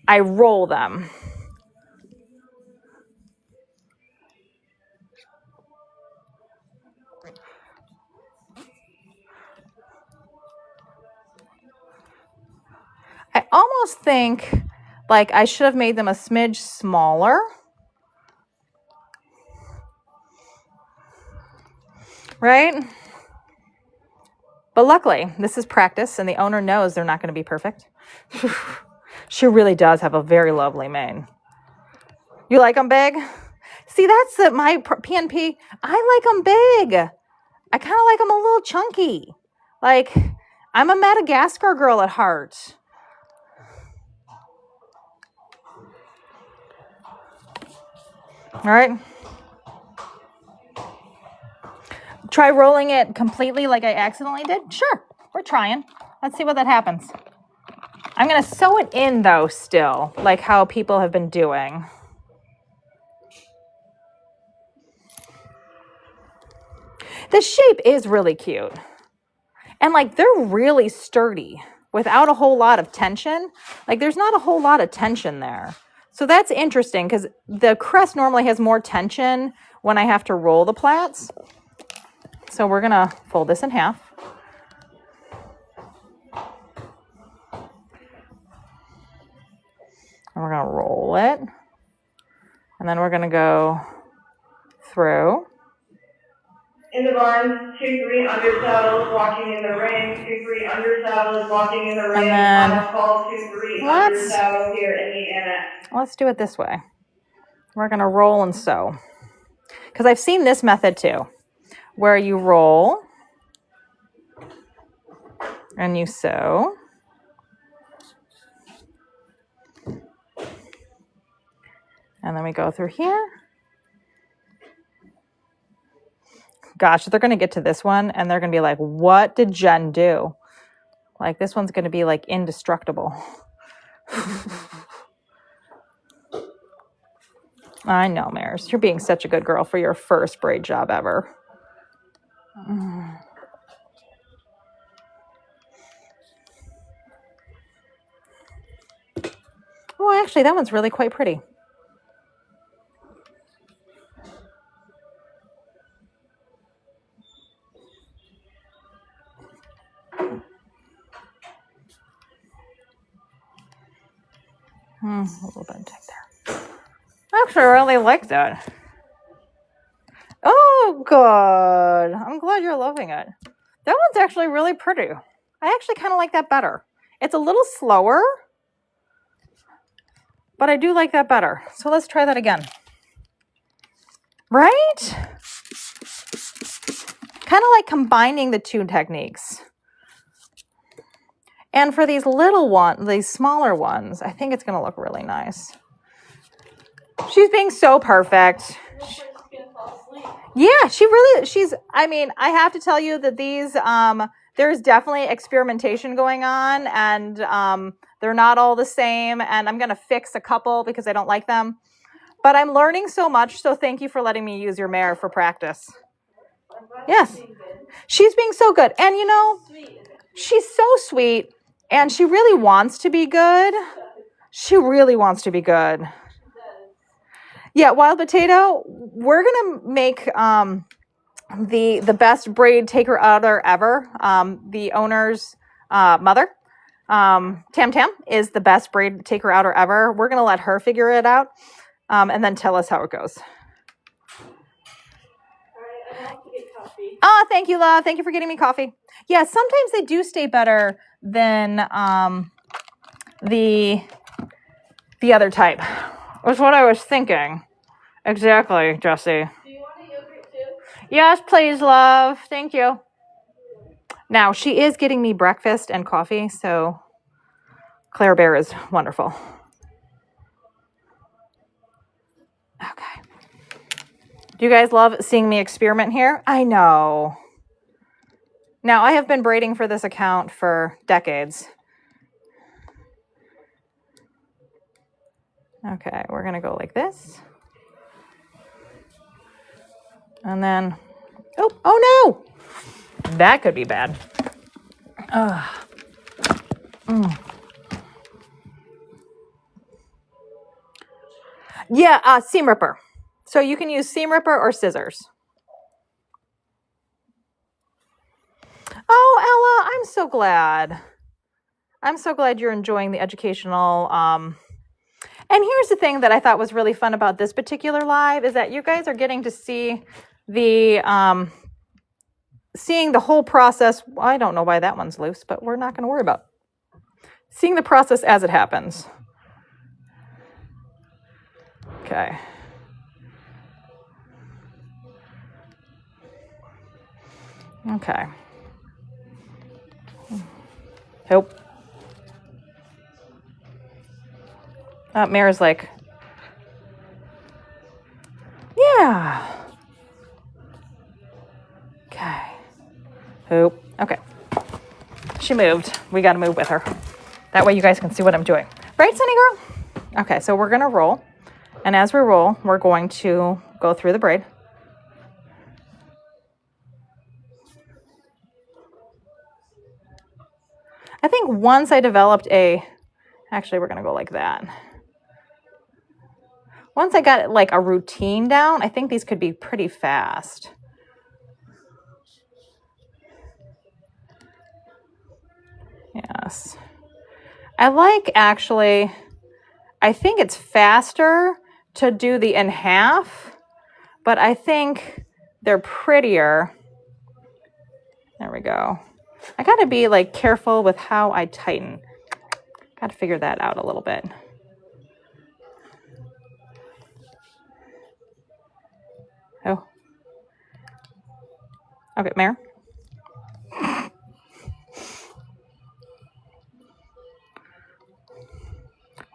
I roll them. I almost think like I should have made them a smidge smaller. right? But luckily, this is practice, and the owner knows they're not going to be perfect. She really does have a very lovely mane. You like them big? See, that's my PNP. I like them big. I kind of like them a little chunky. Like, I'm a Madagascar girl at heart. All right. Try rolling it completely like I accidentally did? Sure, we're trying. Let's see what that happens. I'm going to sew it in, though, still, like how people have been doing. The shape is really cute. And, like, they're really sturdy without a whole lot of tension. Like, there's not a whole lot of tension there. So that's interesting because the crest normally has more tension when I have to roll the plaits. So we're going to fold this in half. And we're going to roll it. And then we're going to go through. In the barns, 2-3 undersaddles, walking in the ring, 2-3 undersaddles, walking in the ring. And then, Final call, 2-3 undersaddle here in the annex. Let's do it this way. We're going to roll and sew. Because I've seen this method too, where you roll and you sew. And then we go through here. Gosh, they're going to get to this one and they're going to be like, what did Jen do? Like, this one's going to be like indestructible. I know, Maris. You're being such a good girl for your first braid job ever. Oh, actually, that one's really quite pretty. A little bit of there. Actually, I really like that. Oh, good. I'm glad you're loving it. That one's actually really pretty. I actually kind of like that better. It's a little slower, but I do like that better. So let's try that again. Right? Kind of like combining the two techniques. And for these little ones, these smaller ones, I think it's going to look really nice. She's being so perfect. Yeah, I mean, I have to tell you that these, there's definitely experimentation going on, and they're not all the same, and I'm going to fix a couple because I don't like them. But I'm learning so much, so thank you for letting me use your mare for practice. Yes, she's being so good. And, you know, she's so sweet, and she really wants to be good. She really wants to be good. Yeah, Wild Potato, we're going to make the best braid taker outer ever. The owner's mother, Tam Tam, is the best braid taker outer ever. We're going to let her figure it out and then tell us how it goes. All right, I have to get coffee. Oh, thank you, love. Thank you for getting me coffee. Yeah, sometimes they do stay better than the other type. Was what I was thinking. Exactly, Jessie. Do you want a yogurt too? Yes, please, love. Thank you. Now, she is getting me breakfast and coffee, so Claire Bear is wonderful. Okay. Do you guys love seeing me experiment here? I know. Now, I have been braiding for this account for decades. Okay, we're going to go like this. And then, oh no! That could be bad. Yeah, seam ripper. So you can use seam ripper or scissors. Oh, Ella, I'm so glad. I'm so glad you're enjoying the educational. And here's the thing that I thought was really fun about this particular live is that you guys are getting to see the seeing the whole process. I don't know why that one's loose, but we're not going to worry about it. Seeing the process as it happens. Okay. Okay. Nope. Mara's like, yeah. Okay. Nope. Okay. She moved. We got to move with her. That way you guys can see what I'm doing. Right, Sunny girl? Okay, so we're going to roll. And as we roll, we're going to go through the braid. I think once I developed actually we're going to go like that. Once I got like a routine down, I think these could be pretty fast. Yes. I like actually, I think it's faster to do the in half, but I think they're prettier. There we go. I got to be like careful with how I tighten. Got to figure that out a little bit. Oh. Okay, Mare.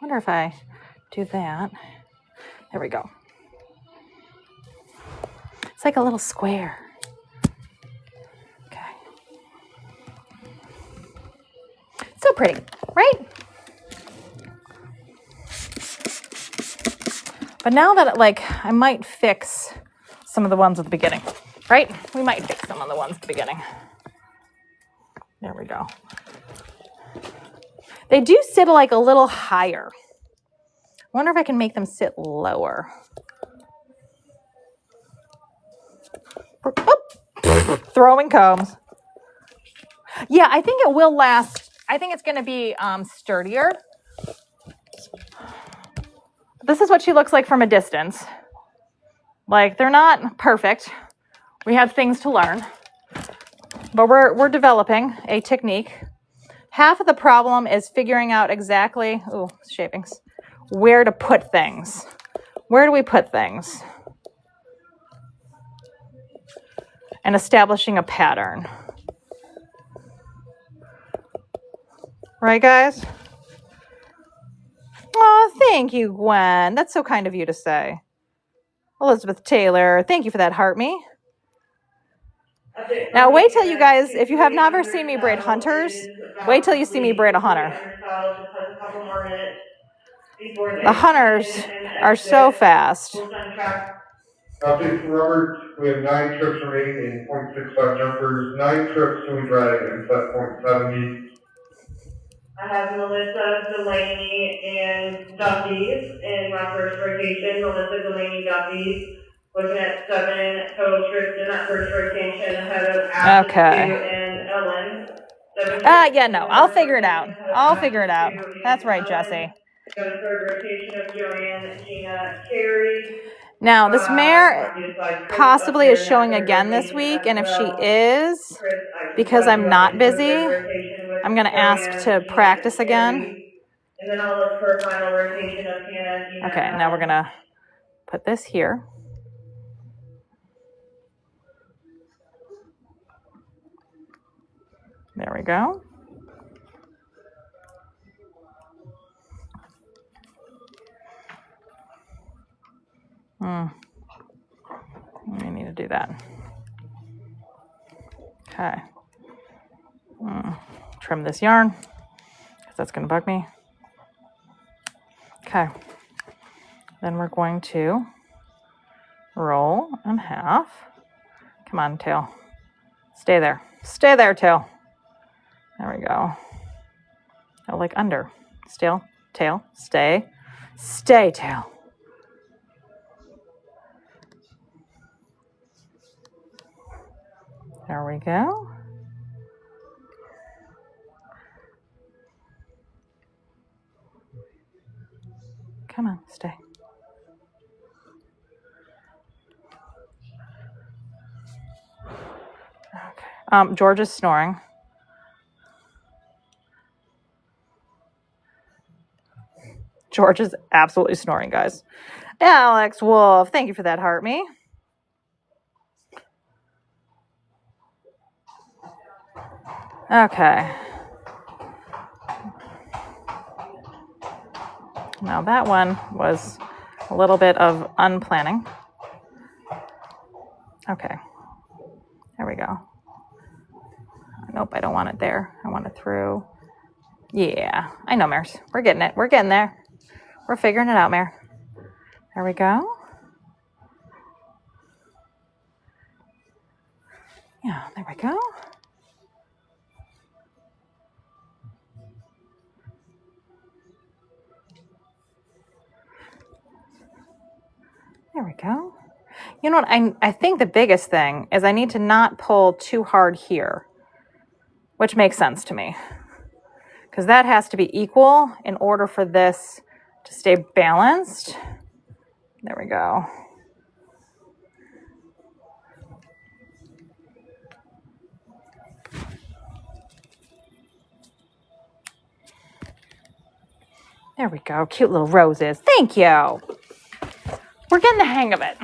Wonder if I do that. There we go. It's like a little square. Okay. So pretty, right? But now that I might fix some of the ones at the beginning, right? We might fix some of the ones at the beginning. There we go. They do sit like a little higher. I wonder if I can make them sit lower. Oh, throwing combs. Yeah, I think it will last. I think it's going to be sturdier. This is what she looks like from a distance. Like, they're not perfect. We have things to learn. But we're developing a technique. Half of the problem is figuring out exactly, shapings, where to put things. Where do we put things? And establishing a pattern. Right, guys? Oh, thank you, Gwen. That's so kind of you to say. Elizabeth Taylor, thank you for that, heart me. Now, wait till you guys, if you have never seen me braid hunters, wait till you see me braid a hunter. The hunters are so fast. Okay, for Robert, we have 9 trips remaining in 0.65 jumpers, 9 trips till we drag and set 0.70. I have Melissa, Delaney, and Duffy in my first rotation. Melissa, Delaney, Duffy. Looking at 7 total trips in that first rotation ahead of Ashley and Ellen. Yeah, no, I'll figure it out. I'll figure it out. That's right, Jesse. Got a third rotation of Joanne, Gina, Carrie. Now, this mare possibly is showing again this week, and if she is, because I'm not busy, I'm going to ask to practice again. And then I'll look for a final rotation of Hannah, Gina. Okay, now we're going to put this here. There we go. We need to do that. Okay. Trim this yarn, because that's going to bug me. Okay. Then we're going to roll in half. Come on, tail. Stay there. Stay there, tail. There we go. Oh, like under. Still, tail, stay. Stay, tail. There we go. Come on, stay. Okay. George is snoring. George is absolutely snoring, guys. Alex Wolf, thank you for that, heart me. Okay. Now that one was a little bit of unplanning. Okay. There we go. Nope, I don't want it there. I want it through. Yeah, I know, Mares. We're getting it. We're getting there. We're figuring it out, Mare. There we go. Yeah, there we go. There we go. You know what? I think the biggest thing is I need to not pull too hard here, which makes sense to me. Because that has to be equal in order for this to stay balanced. There we go. There we go. Cute little roses. Thank you. We're getting the hang of it.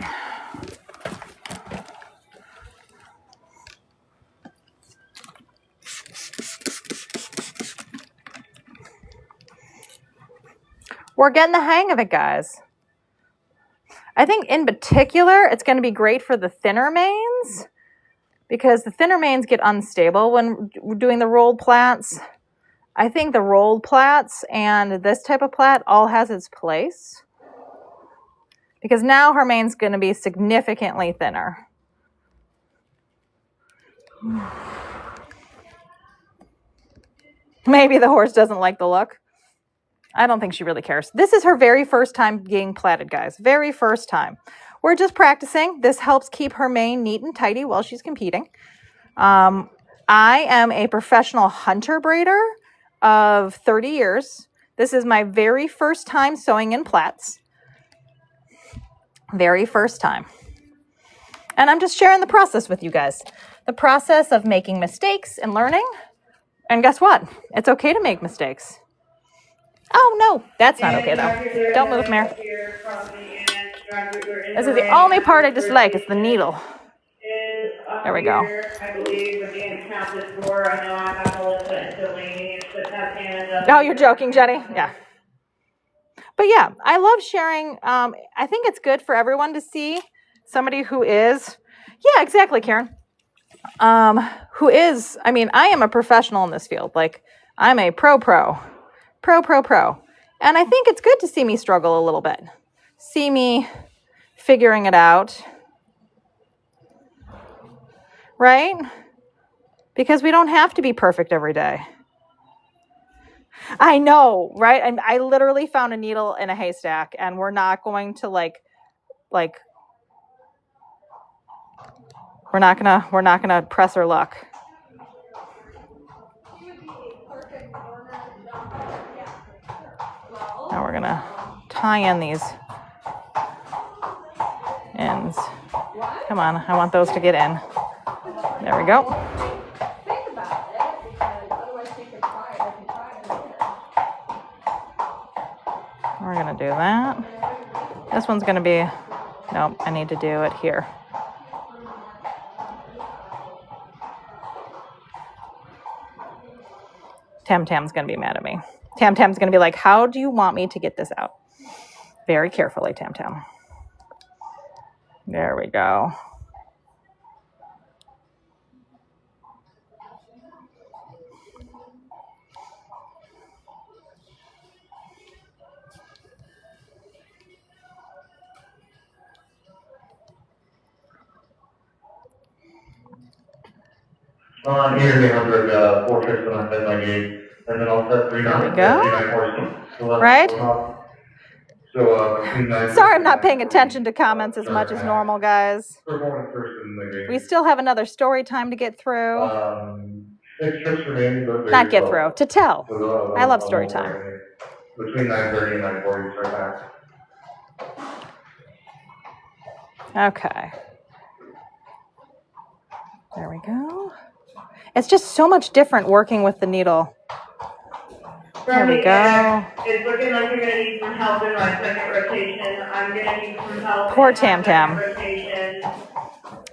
We're getting the hang of it, guys. I think in particular, it's going to be great for the thinner manes because the thinner manes get unstable when we're doing the rolled plaits. I think the rolled plaits and this type of plait all has its place because now her mane's going to be significantly thinner. Maybe the horse doesn't like the look. I don't think she really cares. This is her very first time being plaited, guys. Very first time. We're just practicing. This helps keep her mane neat and tidy while she's competing. I am a professional hunter braider of 30 years. This is my very first time sewing in plaits. Very first time. And I'm just sharing the process with you guys. The process of making mistakes and learning. And guess what? It's okay to make mistakes. Oh, no. That's not okay, though. Don't move, Mare. This is the only part I dislike. It's the needle. There we go. I believe again counted for. I know I have Melissa and Delaney, but that's Hannah. Oh, you're joking, Jenny? Yeah. But yeah, I love sharing. I think it's good for everyone to see somebody who is, yeah, exactly, Karen. Who is, I mean, I am a professional in this field. Like, I'm a pro. And I think it's good to see me struggle a little bit. See me figuring it out. Right? Because we don't have to be perfect every day. I know, right? And I literally found a needle in a haystack, and we're not going to like we're not gonna press our luck. Now we're gonna tie in these ends. Come on, I want those to get in. There we go. Think about it, because otherwise we could try it. I can try it later. We're gonna do that. This one's gonna be, nope, I need to do it here. Tam Tam's gonna be mad at me. Tam Tam's gonna be like, how do you want me to get this out? Very carefully, Tam Tam. There we go. On here, 800, 4 trips on that my gauge, and then I'll set 3 There we go. Right? So, between 9. Sorry, I'm not paying attention to comments as much as normal, guys. We're going first in the game. We still have another story time to get through. 6 trips remaining, but Not get through, to tell. So I love story time. Between 9:30 and 9:40, start back. Okay. There we go. It's just so much different working with the needle. There we go. It's looking like you're going to need some help in my second rotation. I'm going to need some help Poor in my Tam Tam. second rotation.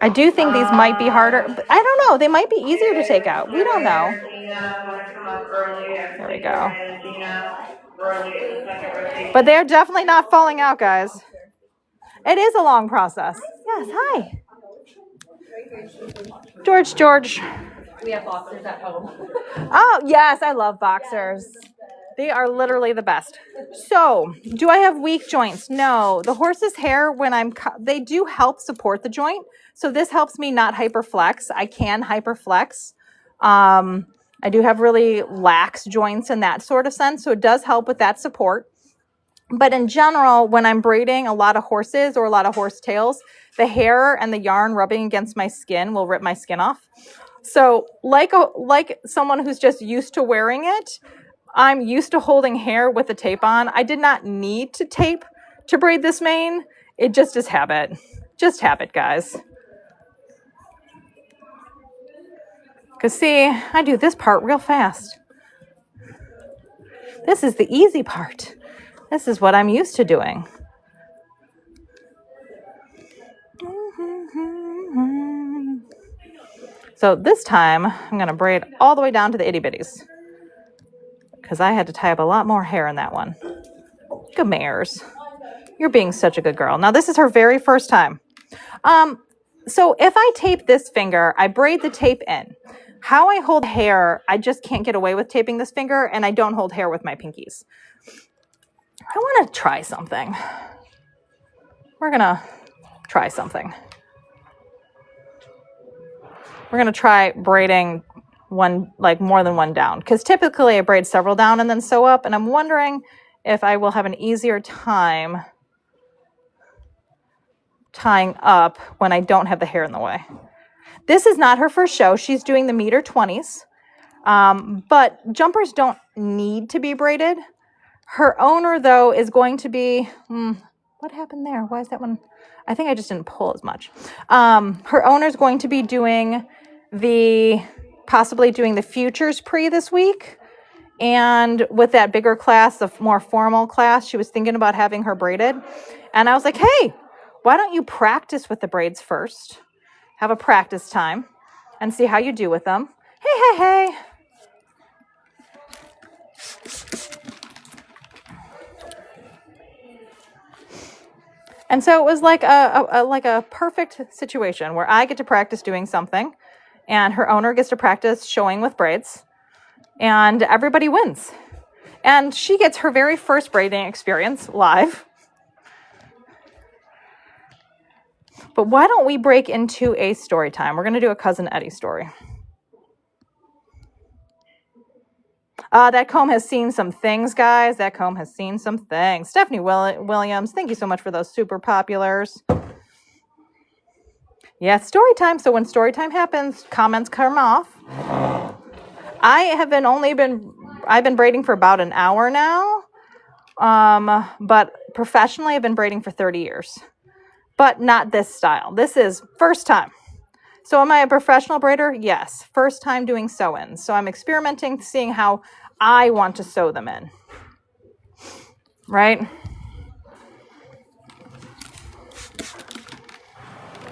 I do think these might be harder. But I don't know. They might be easier to take out. We don't know. There we go. But they're definitely not falling out, guys. It is a long process. Yes, hi. George. We have boxers at home. Oh, yes, I love boxers. They are literally the best. So, do I have weak joints? No. The horse's hair, they do help support the joint. So this helps me not hyperflex. I can hyperflex. I do have really lax joints in that sort of sense. So it does help with that support. But in general, when I'm braiding a lot of horses or a lot of horse tails, the hair and the yarn rubbing against my skin will rip my skin off. So like someone who's just used to wearing it, I'm used to holding hair with the tape on. I did not need to tape to braid this mane. It just is habit. Just habit, guys. Because see, I do this part real fast. This is the easy part. This is what I'm used to doing. So this time, I'm going to braid all the way down to the itty bitties. Because I had to tie up a lot more hair in that one. Good mares. You're being such a good girl. Now, this is her very first time. So if I tape this finger, I braid the tape in. How I hold hair, I just can't get away with taping this finger, and I don't hold hair with my pinkies. I want to try something. We're going to try something. We're going to try braiding more than one down, because typically I braid several down and then sew up, and I'm wondering if I will have an easier time tying up when I don't have the hair in the way. This is not her first show. She's doing the meter 20s, but jumpers don't need to be braided. Her owner, though, is going to be, what happened there? Why is that one? I think I just didn't pull as much. Her owner is going to be possibly doing the futures pre this week. And with that bigger class, the more formal class, she was thinking about having her braided. And I was like, hey, why don't you practice with the braids first? Have a practice time and see how you do with them. Hey. And so it was like a perfect situation where I get to practice doing something and her owner gets to practice showing with braids and everybody wins. And she gets her very first braiding experience live. But why don't we break into a story time? We're going to do a Cousin Eddie story. That comb has seen some things, guys. That comb has seen some things. Stephanie Williams, thank you so much for those super populars. Yeah, story time. So when story time happens, comments come off. I've been braiding for about an hour now. But professionally, I've been braiding for 30 years. But not this style. This is first time. So am I a professional braider? Yes. First time doing sew-ins. So I'm experimenting, seeing how I want to sew them in. Right?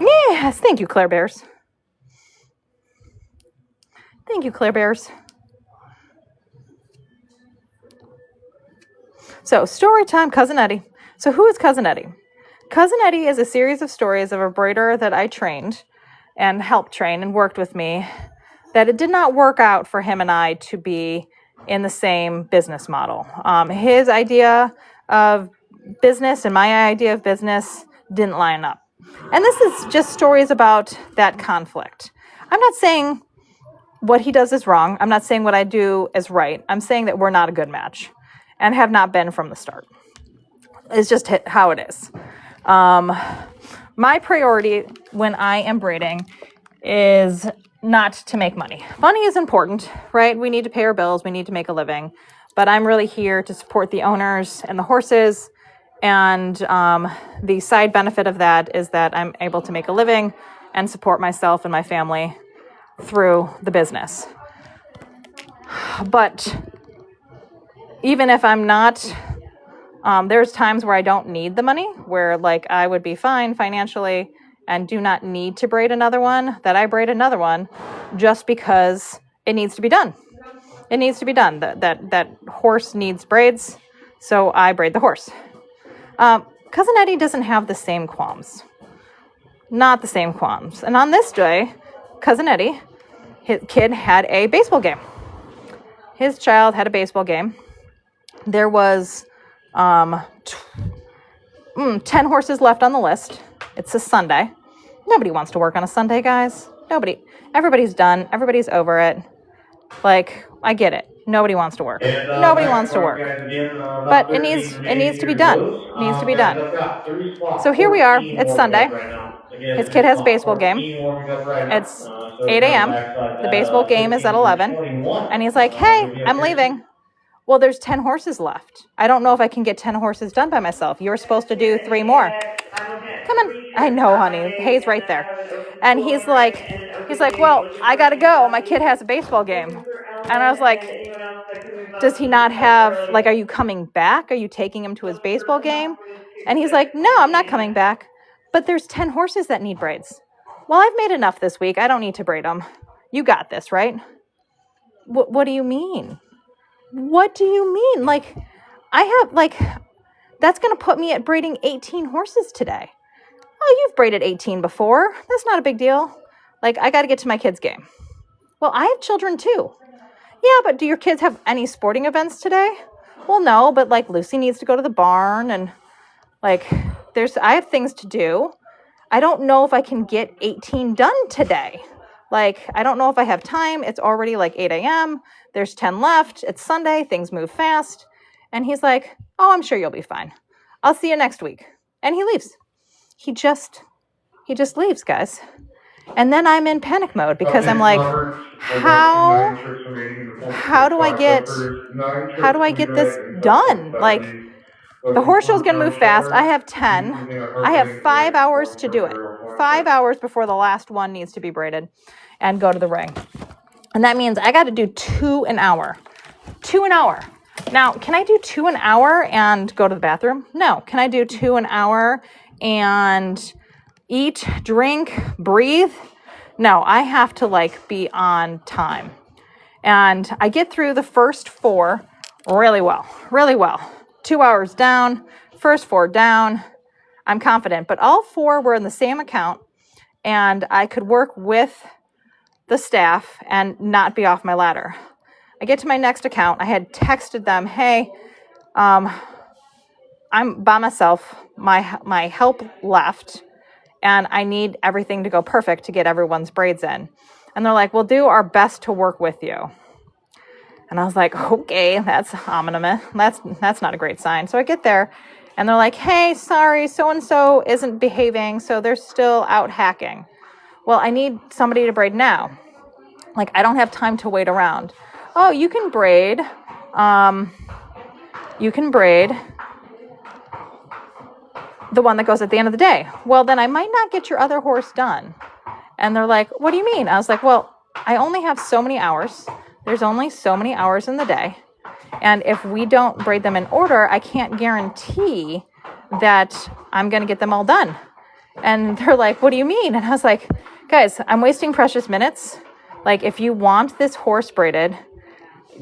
Yes. Thank you, Claire Bears. Thank you, Claire Bears. So story time, Cousin Eddie. So who is Cousin Eddie? Cousin Eddie is a series of stories of a braider that I trained and helped train and worked with me, that it did not work out for him and I to be in the same business model. His idea of business and my idea of business didn't line up. And this is just stories about that conflict. I'm not saying what he does is wrong. I'm not saying what I do is right. I'm saying that we're not a good match and have not been from the start. It's just how it is. My priority when I am braiding is not to make money. Money is important, right? We need to pay our bills. We need to make a living. But I'm really here to support the owners and the horses. And the side benefit of that is that I'm able to make a living and support myself and my family through the business. But even if I'm not, there's times where I don't need the money, where like I would be fine financially and do not need to braid another one, that I braid another one just because it needs to be done. It needs to be done. That horse needs braids, so I braid the horse. Cousin Eddie doesn't have the same qualms. Not the same qualms. And on this day, Cousin Eddie, his kid had a baseball game. His child had a baseball game. There was 10 horses left on the list. It's a Sunday. Nobody wants to work on a Sunday, guys. Nobody. Everybody's done. Everybody's over it. Like, I get it. Nobody wants to work. Nobody wants to work. But it needs to be done. It needs to be done. So here we are. It's Sunday. His kid has a baseball game. It's 8 a.m. The baseball game is at 11. And he's like, hey, I'm leaving. Well, there's 10 horses left. I don't know if I can get 10 horses done by myself. You were supposed to do 3 more. Come on. I know, honey. Hay's right there. And he's like, well, I got to go. My kid has a baseball game. And I was like, does he not have, like, are you coming back? Are you taking him to his baseball game? And he's like, no, I'm not coming back. But there's 10 horses that need braids. Well, I've made enough this week. I don't need to braid them. You got this, right? What do you mean? What do you mean? Like, that's going to put me at braiding 18 horses today. Oh, you've braided 18 before. That's not a big deal. Like, I got to get to my kids' game. Well, I have children too. Yeah, but do your kids have any sporting events today? Well, no, but like Lucy needs to go to the barn and like I have things to do. I don't know if I can get 18 done today. Like, I don't know if I have time. It's already like 8 a.m. There's 10 left. It's Sunday. Things move fast. And he's like, oh, I'm sure you'll be fine. I'll see you next week. And he leaves. He just leaves, guys. And then I'm in panic mode because I'm like, how do I get this done? Like, the horse show's going to move fast. I have 10. I have 5 hours to do it. 5 hours before the last one needs to be braided and go to the ring. And that means I got to do 2 an hour. 2 an hour. Now, can I do 2 an hour and go to the bathroom? No. Can I do 2 an hour and eat, drink, breathe? No, I have to like be on time. And I get through the first 4 really well. 2 hours down, first 4 down. I'm confident, but all 4 were in the same account and I could work with the staff and not be off my ladder. I get to my next account. I had texted them, hey, I'm by myself. My help left and I need everything to go perfect to get everyone's braids in. And they're like, we'll do our best to work with you. And I was like, okay, that's ominous. That's not a great sign. So I get there and they're like, hey, sorry, so-and-so isn't behaving. So they're still out hacking. Well, I need somebody to braid now. Like, I don't have time to wait around. Oh, you can braid. The one that goes at the end of the day. Well, then I might not get your other horse done. And they're like, what do you mean? I was like, well, I only have so many hours. There's only so many hours in the day. And if we don't braid them in order, I can't guarantee that I'm going to get them all done. And they're like, what do you mean? And I was like, guys, I'm wasting precious minutes. Like, if you want this horse braided,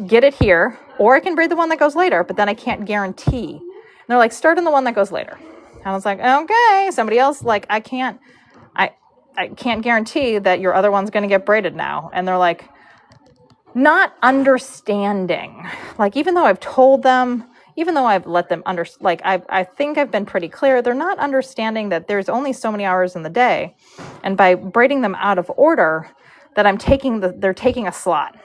get it here, or I can braid the one that goes later, but then I can't guarantee. And they're like, start on the one that goes later. And I was like, okay, somebody else, like, I can't guarantee that your other one's going to get braided now. And they're like, not understanding. Like, even though I've told them, even though I've let them I think I've been pretty clear, they're not understanding that there's only so many hours in the day. And by braiding them out of order, that they're taking a slot.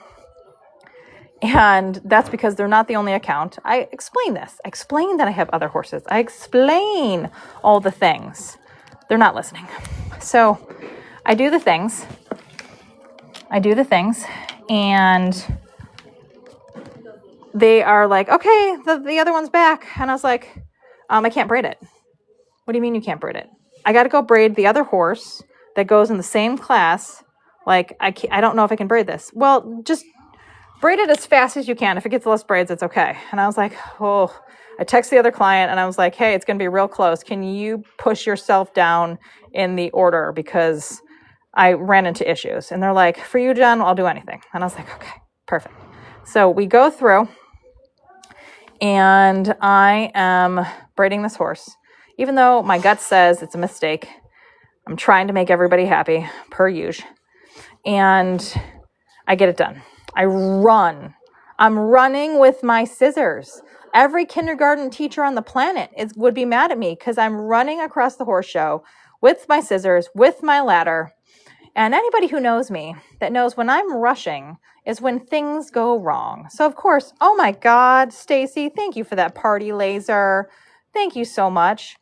And that's because they're not the only account. I explain this. I explain that I have other horses. I explain all the things. They're not listening. So I do the things. And they are like, okay, the other one's back. And I was like, I can't braid it. What do you mean you can't braid it? I got to go braid the other horse that goes in the same class Like, I don't know if I can braid this. Well, just braid it as fast as you can. If it gets less braids, it's okay. And I was like, oh, I text the other client and I was like, hey, it's going to be real close. Can you push yourself down in the order? Because I ran into issues. And they're like, for you, Jen, I'll do anything. And I was like, okay, perfect. So we go through and I am braiding this horse. Even though my gut says it's a mistake, I'm trying to make everybody happy, per usual. And I get it done. I'm running with my scissors. Every kindergarten teacher on the planet would be mad at me because I'm running across the horse show with my scissors, with my ladder. And anybody who knows me that knows when I'm rushing is when things go wrong. So of course, oh my God, Stacy, thank you for that party laser. Thank you so much.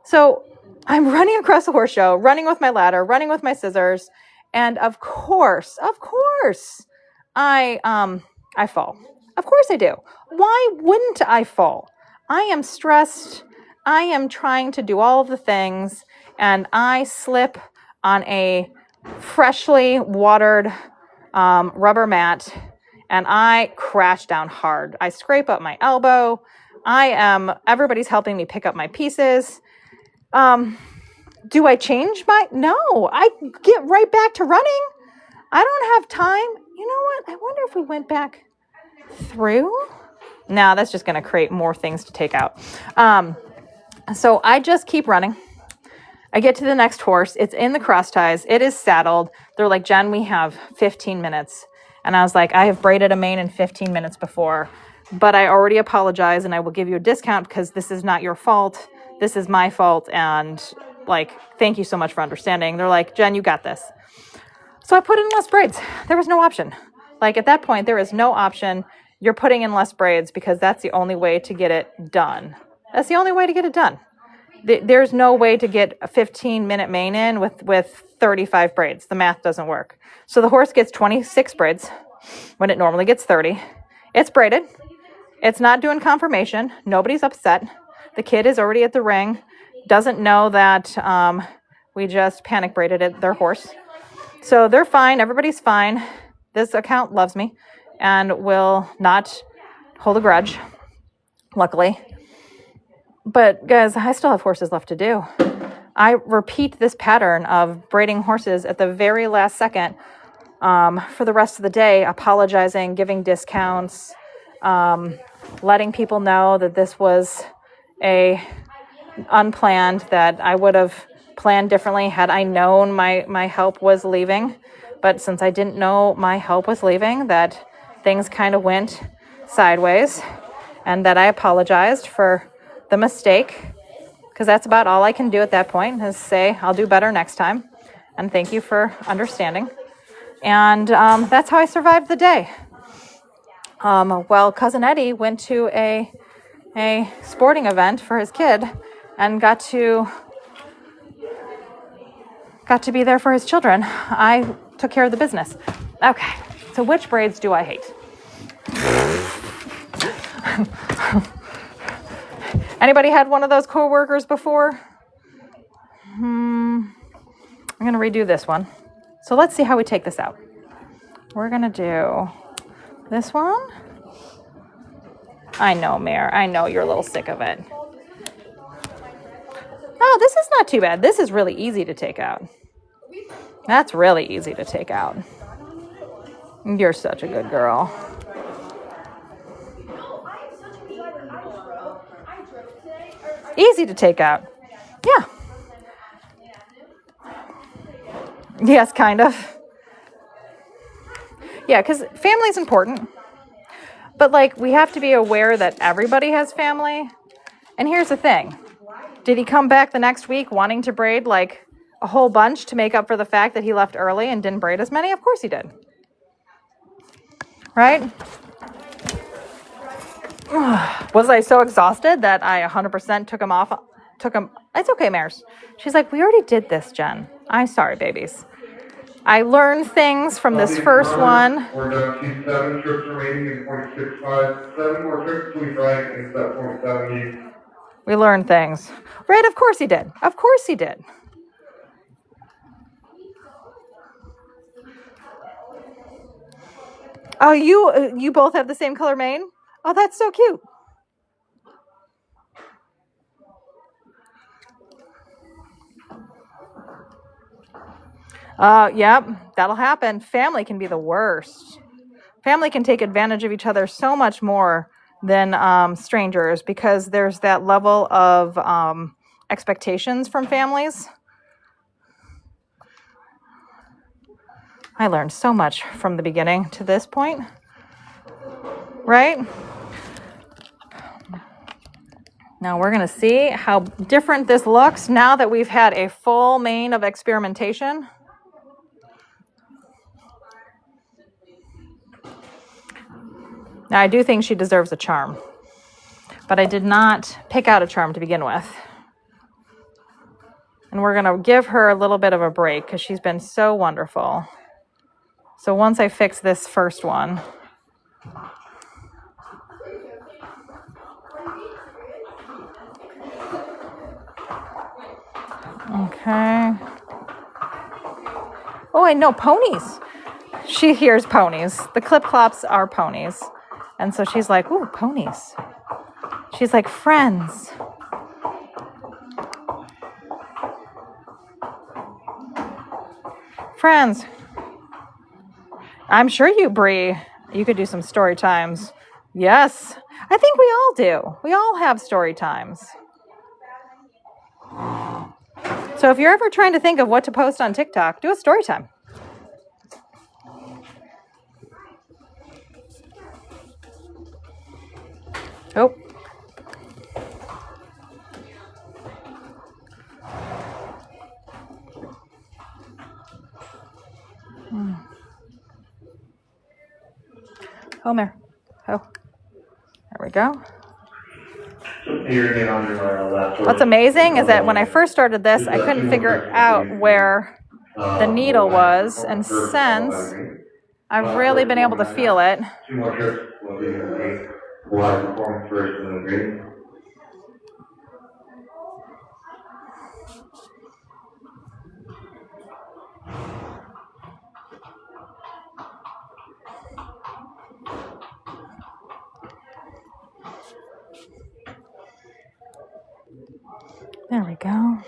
So I'm running across the horse show, running with my ladder, running with my scissors. And of course, I fall. Of course I do. Why wouldn't I fall? I am stressed. I am trying to do all of the things, and I slip on a freshly watered rubber mat, and I crash down hard. I scrape up my elbow. Everybody's helping me pick up my pieces. Do I change No, I get right back to running. I don't have time. You know what? I wonder if we went back through. No, that's just going to create more things to take out. So I just keep running. I get to the next horse. It's in the cross ties. It is saddled. They're like, Jen, we have 15 minutes. And I was like, I have braided a mane in 15 minutes before, but I already apologize and I will give you a discount because this is not your fault. This is my fault. And like, thank you so much for understanding. They're like, Jen, you got this. So I put in less braids. There was no option. Like at that point, there is no option. You're putting in less braids because that's the only way to get it done. That's the only way to get it done. There's no way to get a 15-minute mane in with 35 braids. The math doesn't work. So the horse gets 26 braids when it normally gets 30. It's braided. It's not doing conformation. Nobody's upset. The kid is already at the ring. Doesn't know that we just panic braided their horse. So they're fine. Everybody's fine. This account loves me and will not hold a grudge, luckily. But guys, I still have horses left to do. I repeat this pattern of braiding horses at the very last second for the rest of the day, apologizing, giving discounts, letting people know that this was unplanned, that I would have planned differently had I known my help was leaving. But since I didn't know my help was leaving, that things kind of went sideways, and that I apologized for the mistake, because that's about all I can do at that point is say, I'll do better next time. And thank you for understanding. And that's how I survived the day. Well, Cousin Eddie went to a sporting event for his kid and got to be there for his children. I took care of the business. Okay, so which braids do I hate? Anybody had one of those coworkers before? I'm going to redo this one. So let's see how we take this out. We're going to do this one. I know, Mare. I know you're a little sick of it. Oh, this is not too bad. This is really easy to take out. That's really easy to take out. You're such a good girl. Easy to take out. Yeah. Yes, kind of. Yeah, because family's important. But, like, we have to be aware that everybody has family. And here's the thing. Did he come back the next week wanting to braid, like, a whole bunch to make up for the fact that he left early and didn't braid as many? Of course he did. Right? Was I so exhausted that I 100% took him? It's okay, Mares. She's like, we already did this, Jen. I'm sorry, babies. I learned things from this first one. We're down to 7 trips remaining in 0.65. 7 more trips till we drag into that 0.70. We learned things. Right, of course he did. Of course he did. Oh, you both have the same color mane? Oh, that's so cute. Yep, that'll happen. Family can be the worst. Family can take advantage of each other so much more than strangers because there's that level of expectations from families. I learned so much from the beginning to this point, right? Now we're going to see how different this looks now that we've had a full mane of experimentation. Now, I do think she deserves a charm, but I did not pick out a charm to begin with. And we're going to give her a little bit of a break because she's been so wonderful. So once I fix this first one, okay. Oh, I know, ponies. She hears ponies. The clip clops are ponies. And so she's like, ooh, ponies. She's like, friends. Friends. I'm sure you, Bree, you could do some story times. Yes. I think we all do. We all have story times. So if you're ever trying to think of what to post on TikTok, do a story time. Oh. Homer. Oh. There we go. What's amazing is that when I first started this, I couldn't figure out where the needle was, and since I've really been able to feel it. There we go.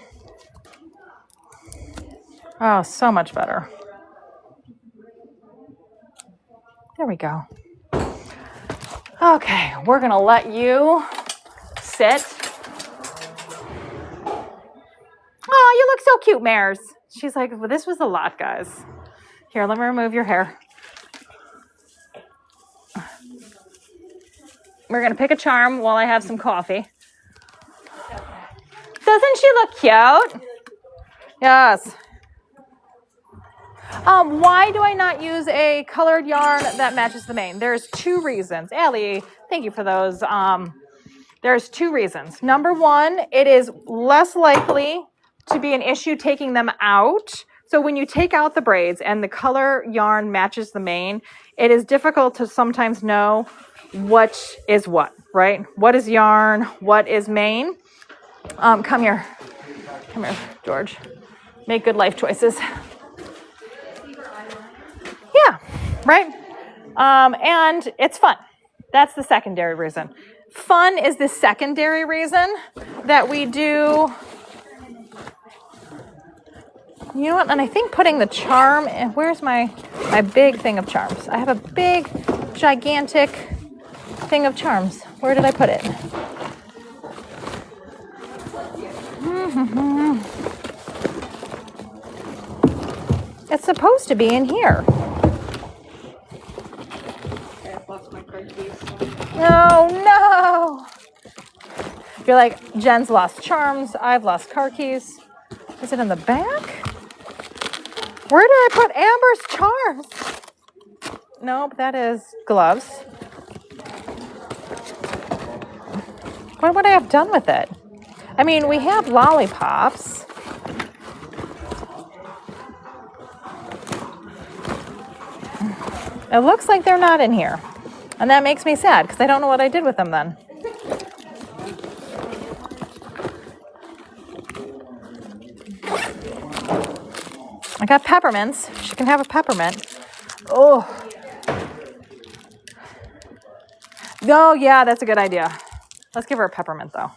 Oh, so much better. There we go. Okay, we're going to let you sit. Oh, you look so cute, Mares. She's like, well, this was a lot, guys. Here, let me remove your hair. We're going to pick a charm while I have some coffee. Doesn't she look cute? Yes. Why do I not use a colored yarn that matches the mane? There's two reasons. Allie, thank you for those. There's two reasons. Number one, it is less likely to be an issue taking them out. So when you take out the braids and the color yarn matches the mane, it is difficult to sometimes know what is what, right? What is yarn? What is mane? Come here, George. Make good life choices. Yeah, right? And it's fun. That's the secondary reason. Fun is the secondary reason that we do. You know what? And I think putting the charm in, where's my big thing of charms? I have a big, gigantic thing of charms. Where did I put it? It's supposed to be in here. No. You're like, Jen's lost charms. I've lost car keys. Is it in the back? Where did I put Amber's charms? Nope, that is gloves. What would I have done with it? I mean, we have lollipops. It looks like they're not in here. And that makes me sad because I don't know what I did with them then. I got peppermints. She can have a peppermint. Oh. Oh, yeah, that's a good idea. Let's give her a peppermint, though.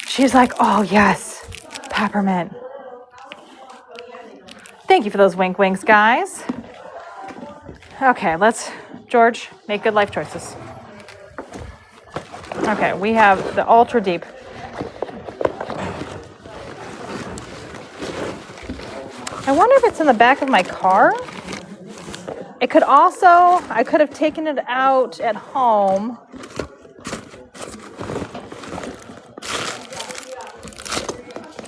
She's like, oh, yes, peppermint. Thank you for those wink winks, guys. Okay, George, make good life choices. Okay, we have the ultra deep. I wonder if it's in the back of my car. It could also, I could have taken it out at home.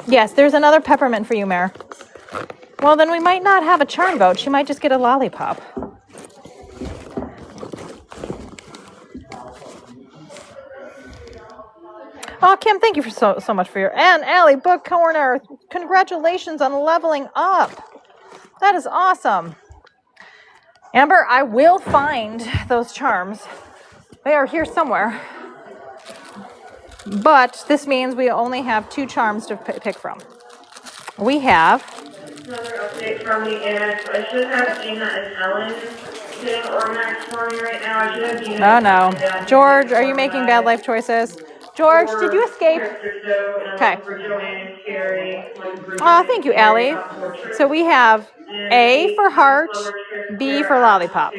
Yes, there's another peppermint for you, Mare. Well, then we might not have a charm boat. She might just get a lollipop. Oh, Kim, thank you for so much for your... And Allie, Book Corner, congratulations on leveling up. That is awesome. Amber, I will find those charms. They are here somewhere. But this means we only have 2 charms to pick from. We have... Another update from me is I should have Gina and Ellen getting organized for me right now. I should have Gina. Oh, no. George, are you making bad life choices? George, did you escape? Okay. Oh, thank you, Allie. So we have A for heart, B for lollipop.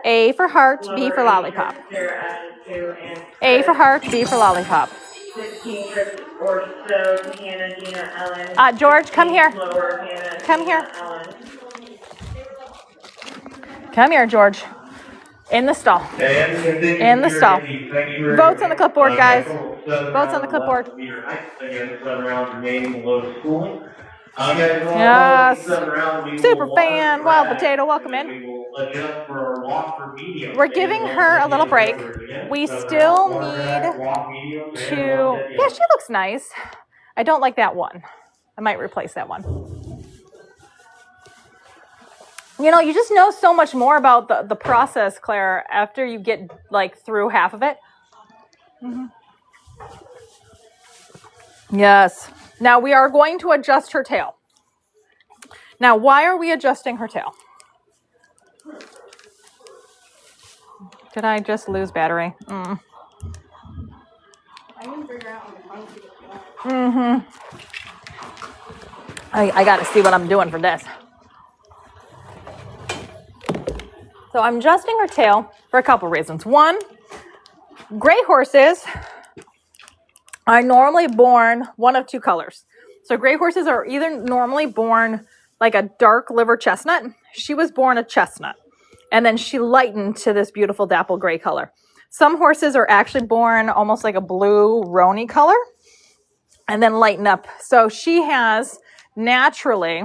A for heart, B for lollipop. A for heart, B for lollipop. 15 trips or so to Hannah, Gina, Ellen. George, come here. Come here. Come here, George. In the stall. In the stall. Votes on the clipboard, guys. Votes on the clipboard. Yes. Super fan. Wild Potato, welcome in. We're giving her a little break. We still need to... Yeah, she looks nice. I don't like that one. I might replace that one. You know, you just know so much more about the process, Claire, after you get, like, through half of it. Mm-hmm. Yes. Now, we are going to adjust her tail. Now, why are we adjusting her tail? Did I just lose battery? I can figure out how to do it. Mm-hmm. I got to see what I'm doing for this. So I'm adjusting her tail for a couple reasons. One, gray horses are normally born one of 2 colors. So gray horses are either normally born like a dark liver chestnut. She was born a chestnut. And then she lightened to this beautiful dapple gray color. Some horses are actually born almost like a blue Roni color and then lighten up. So she has naturally,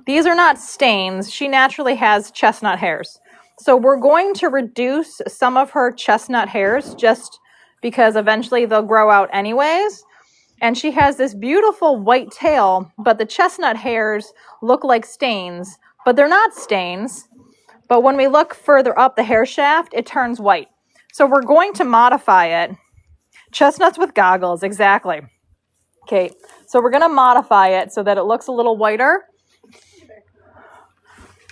these are not stains. She naturally has chestnut hairs. So we're going to reduce some of her chestnut hairs just because eventually they'll grow out anyways. And she has this beautiful white tail, but the chestnut hairs look like stains, but they're not stains. But when we look further up the hair shaft, it turns white. So we're going to modify it. Chestnuts with goggles, exactly. Okay, so we're going to modify it so that it looks a little whiter.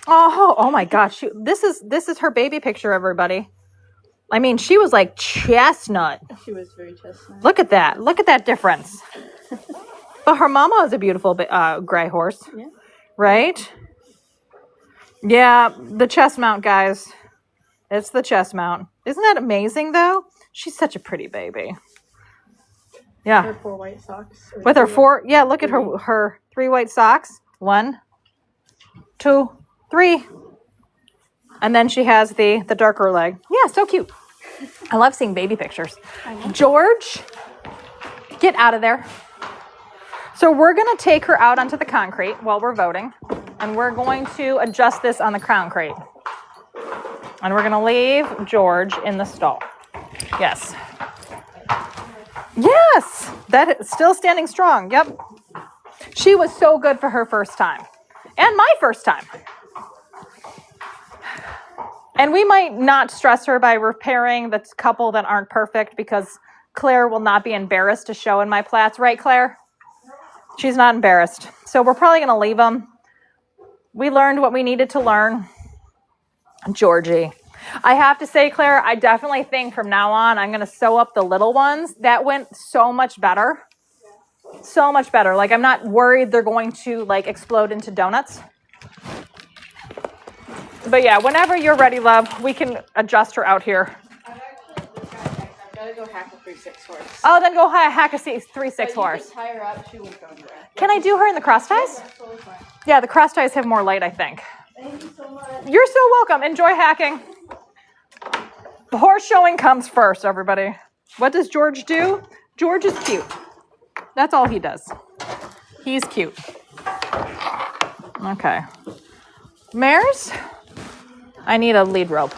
Oh my gosh. This is her baby picture, everybody. I mean, she was like chestnut. She was very chestnut. Look at that. Look at that difference. But her mama is a beautiful gray horse. Yeah. Right? Yeah, the chest mount, guys. It's the chest mount. Isn't that amazing, though? She's such a pretty baby. Yeah. Her 4 white socks. With her 4, yeah, look at her 3 white socks. 1, 2, 3. And then she has the darker leg. Yeah, so cute. I love seeing baby pictures. George, get out of there. So we're going to take her out onto the concrete while we're voting. And we're going to adjust this on the concrete. And we're going to leave George in the stall. Yes. Yes, that is still standing strong. Yep. She was so good for her first time. And my first time. And we might not stress her by repairing the couple that aren't perfect because Claire will not be embarrassed to show in my plaits. Right, Claire? She's not embarrassed. So we're probably going to leave them. We learned what we needed to learn. Georgie. I have to say, Claire, I definitely think from now on, I'm going to sew up the little ones. That went so much better. So much better. Like, I'm not worried they're going to, like, explode into donuts. But yeah, whenever you're ready, love, we can adjust her out here. I've actually just got a text. I've got to go hack a 3/6 horse. Oh, then go hack a 3/6 horse. Tie her up. She won't go anywhere. Can I do her in the cross ties? That's totally fine. Yeah, the cross ties have more light, I think. Thank you so much. You're so welcome. Enjoy hacking. The horse showing comes first, everybody. What does George do? George is cute. That's all he does. He's cute. Okay. Mares, I need a lead rope.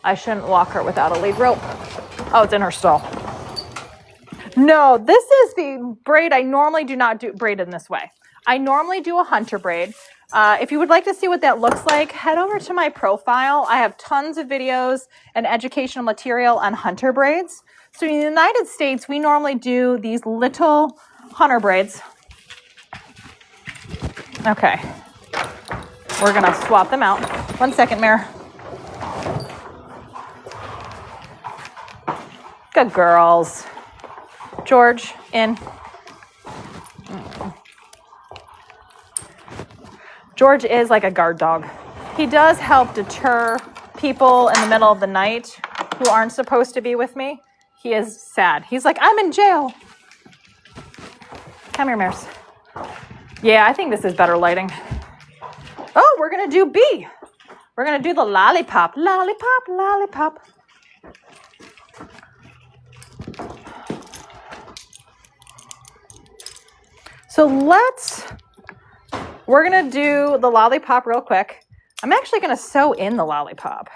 I shouldn't walk her without a lead rope. Oh, it's in her stall. No, this is the braid. I normally do not do braid in this way. I normally do a hunter braid. If you would like to see what that looks like, head over to my profile. I have tons of videos and educational material on hunter braids. So in the United States, we normally do these little hunter braids. Okay. We're going to swap them out. 1 second, Mare. Good girls. George, in. George is like a guard dog. He does help deter people in the middle of the night who aren't supposed to be with me. He is sad. He's like, I'm in jail. Come here, Mares. Yeah, I think this is better lighting. Oh, we're going to do B. We're going to do the lollipop. Lollipop, lollipop. So we're going to do the lollipop real quick. I'm actually going to sew in the lollipop.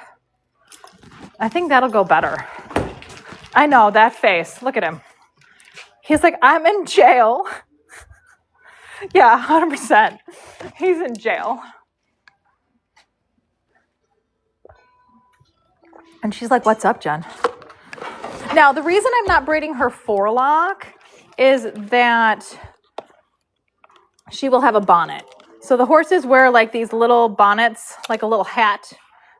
I think that'll go better. I know, that face. Look at him. He's like, I'm in jail. Yeah, 100%. He's in jail. And she's like, what's up, Jen? Now, the reason I'm not braiding her forelock is that she will have a bonnet. So the horses wear like these little bonnets, like a little hat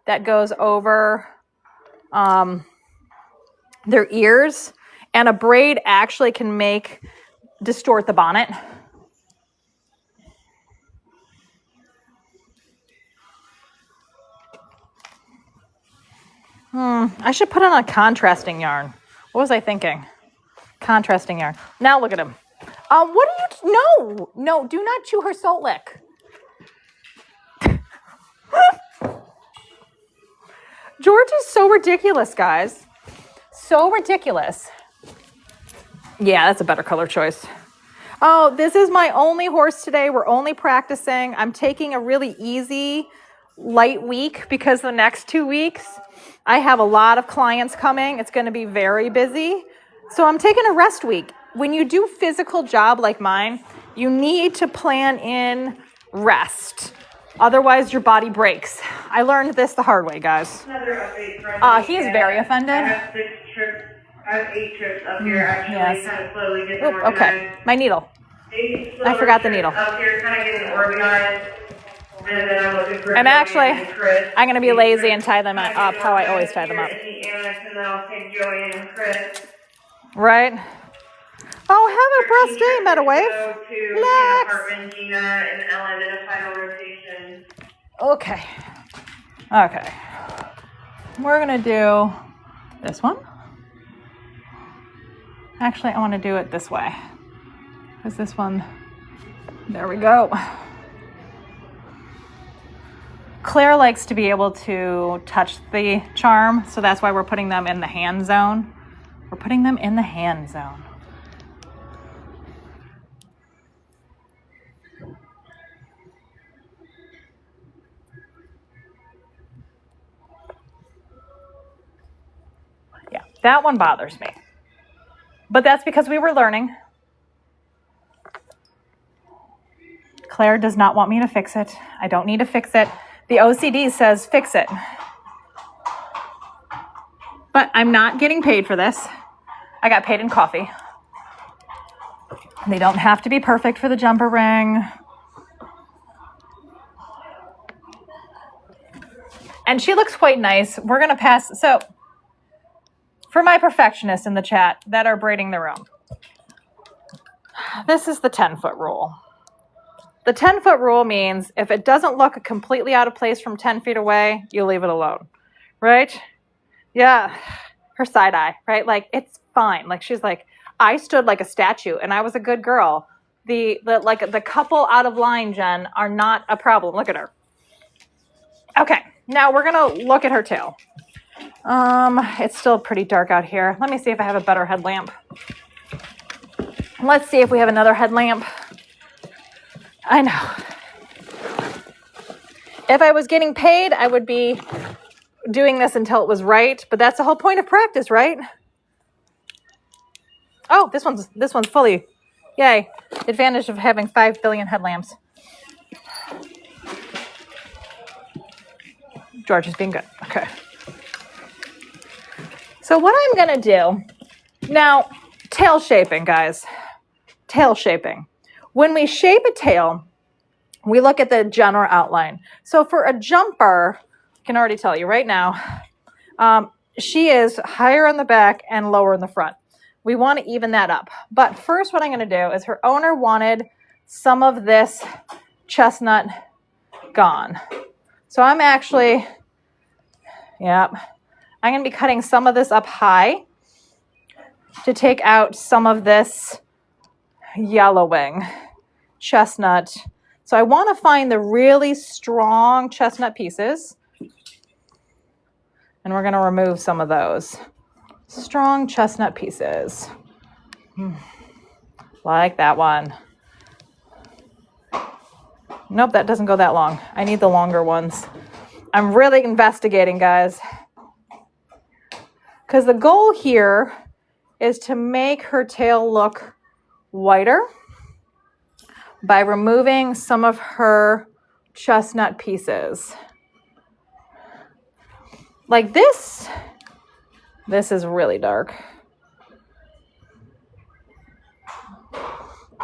that goes over their ears. And a braid actually can distort the bonnet. I should put on a contrasting yarn. What was I thinking? Contrasting yarn. Now look at him. What are you? No, do not chew her salt lick. George is so ridiculous, guys. So ridiculous. Yeah, that's a better color choice. Oh, this is my only horse today. We're only practicing. I'm taking a really easy, light week because the next 2 weeks, I have a lot of clients coming. It's going to be very busy. So I'm taking a rest week. When you do physical job like mine, you need to plan in rest. Otherwise, your body breaks. I learned this the hard way, guys. Another update from He is very offended. I have 6 trips. I have 8 trips up here, actually, yes. kind of slowly getting Oop, organized. okay, my needle. 8 I forgot the trips needle. Up here, kind of getting organized. And then I'm looking for I'm actually, Joanne and Chris. I'm going to be lazy and tie them up how I always tie them up. In the annex, and then I'll take Joanne and Chris. Right? Oh, have a blessed day, Metawave. Go to Relax. Hartman, Gina, and Ellen in a final rotation. Okay. Okay. We're going to do this one. Actually, I want to do it this way. Because this one, there we go. Claire likes to be able to touch the charm, so that's why we're putting them in the hand zone. We're putting them in the hand zone. Yeah, that one bothers me. But that's because we were learning. Claire does not want me to fix it. I don't need to fix it. The OCD says fix it. But I'm not getting paid for this. I got paid in coffee. They don't have to be perfect for the jumper ring. And she looks quite nice. We're going to pass. So for my perfectionists in the chat that are braiding their own, this is the 10-foot rule. The 10-foot rule means if it doesn't look completely out of place from 10 feet away, you leave it alone, right? Yeah, her side eye, right? Like, it's fine. Like, she's like, I stood like a statue and I was a good girl. The couple out of line, Jen, are not a problem. Look at her. Okay, now we're gonna look at her tail. It's still pretty dark out here. Let me see if I have a better headlamp. Let's see if we have another headlamp. I know. If I was getting paid, I would be doing this until it was right, but that's the whole point of practice, right? Oh, this one's fully, yay. Advantage of having 5 billion headlamps. George is being good. Okay. So what I'm going to do now, tail shaping, guys. Tail shaping. When we shape a tail, we look at the general outline. So for a jumper, I can already tell you right now, she is higher in the back and lower in the front. We want to even that up. But first what I'm going to do is her owner wanted some of this chestnut gone. So I'm actually, I'm going to be cutting some of this up high to take out some of this yellowing chestnut. So I want to find the really strong chestnut pieces. And we're going to remove some of those strong chestnut pieces. Like that one. Nope, that doesn't go that long. I need the longer ones. I'm really investigating, guys. Because the goal here is to make her tail look whiter by removing some of her chestnut pieces. Like this is really dark.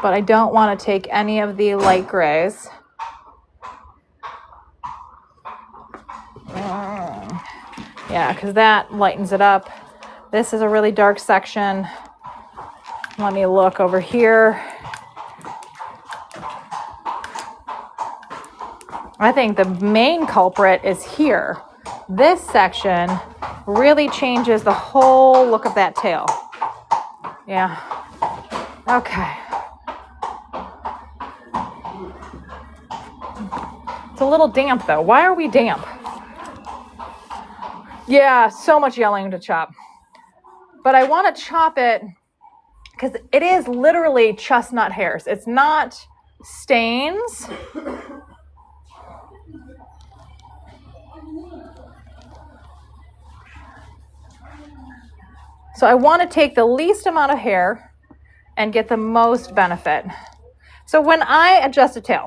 But I don't want to take any of the light grays. Yeah, because that lightens it up. This is a really dark section. Let me look over here. I think the main culprit is here. This section really changes the whole look of that tail. Yeah. Okay. It's a little damp though. Why are we damp? Yeah, so much yelling to chop. But I want to chop it because it is literally chestnut hairs. It's not stains. So I want to take the least amount of hair and get the most benefit. So when I adjust a tail,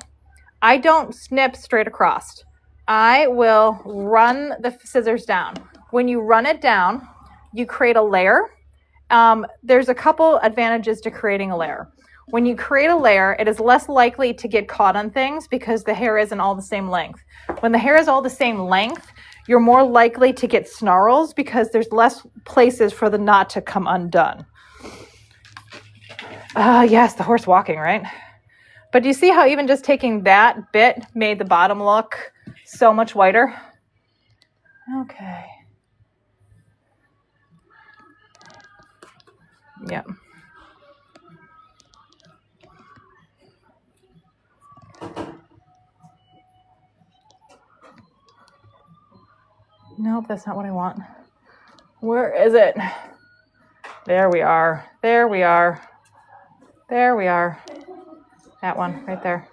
I don't snip straight across. I will run the scissors down. When you run it down, you create a layer. There's a couple advantages to creating a layer. When you create a layer, it is less likely to get caught on things because the hair isn't all the same length. When the hair is all the same length, you're more likely to get snarls because there's less places for the knot to come undone. Yes, the horse walking, right? But do you see how even just taking that bit made the bottom look so much whiter? Okay. Yep. Nope, that's not what I want. Where is it? There we are. There we are. There we are. That one right there.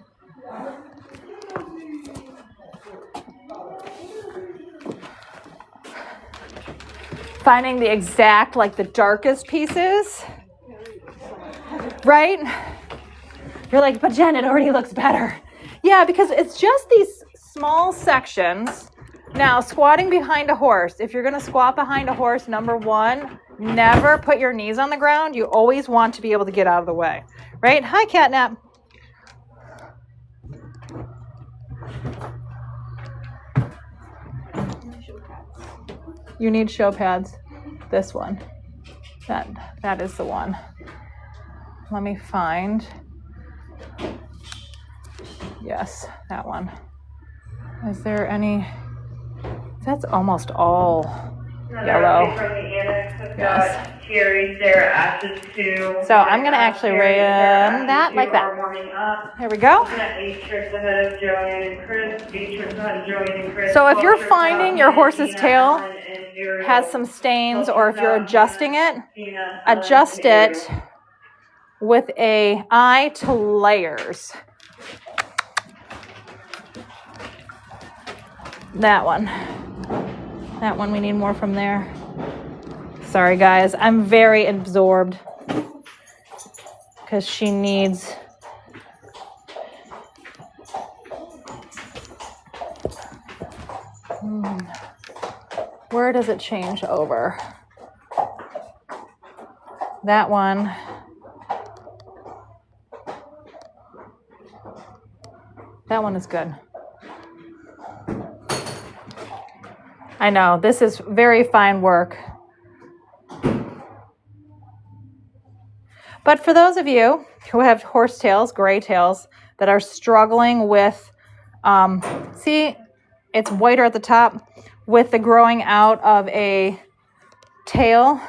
Finding the exact, like the darkest pieces, right? You're like, but Jen, it already looks better. Yeah, because it's just these small sections. Now, squatting behind a horse. If you're going to squat behind a horse, number one, never put your knees on the ground. You always want to be able to get out of the way, right? Hi, Catnap. You need show pads. This one. That is the one. Let me find. Yes, that one. Is there any? That's almost all yellow. From the annex has Yes. got cherries, there, ashes too. So I'm gonna actually run that like that. There we go. Looking at 8 trips ahead of Joanne and Chris. 8 trips ahead of Joanne and Chris. So if you're 12 trips finding out, your horse's Tina, tail Ellen, and Muriel. has some stains, or if you're adjusting it, Tina, adjust and it with a eye to layers. That one we need more from there. Sorry guys, I'm very absorbed because she needs where does it change over? That one. That one is good. I know, this is very fine work. But for those of you who have horsetails, gray tails, that are struggling with, see, it's whiter at the top, with the growing out of a tail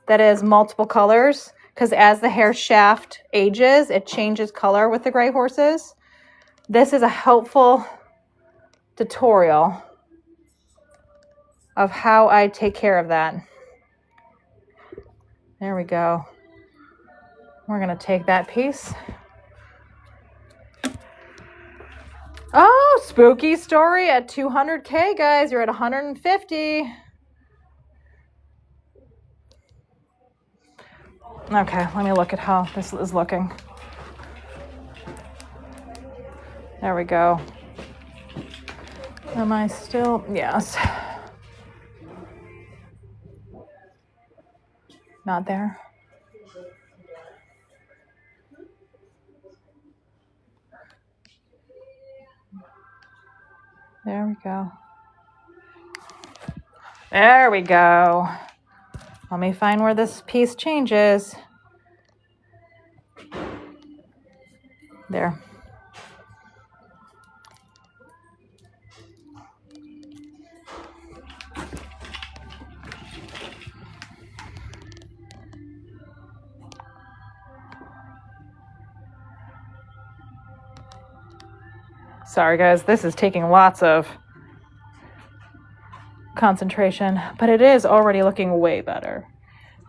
that is multiple colors, because as the hair shaft ages, it changes color with the gray horses. This is a helpful tutorial of how I take care of that. There we go. We're gonna take that piece. Oh, spooky story at 200K, guys. You're at 150. Okay, let me look at how this is looking. There we go. Am I still? Yes. Not there. There we go. There we go. Let me find where this piece changes. There. Sorry guys, this is taking lots of concentration, but it is already looking way better.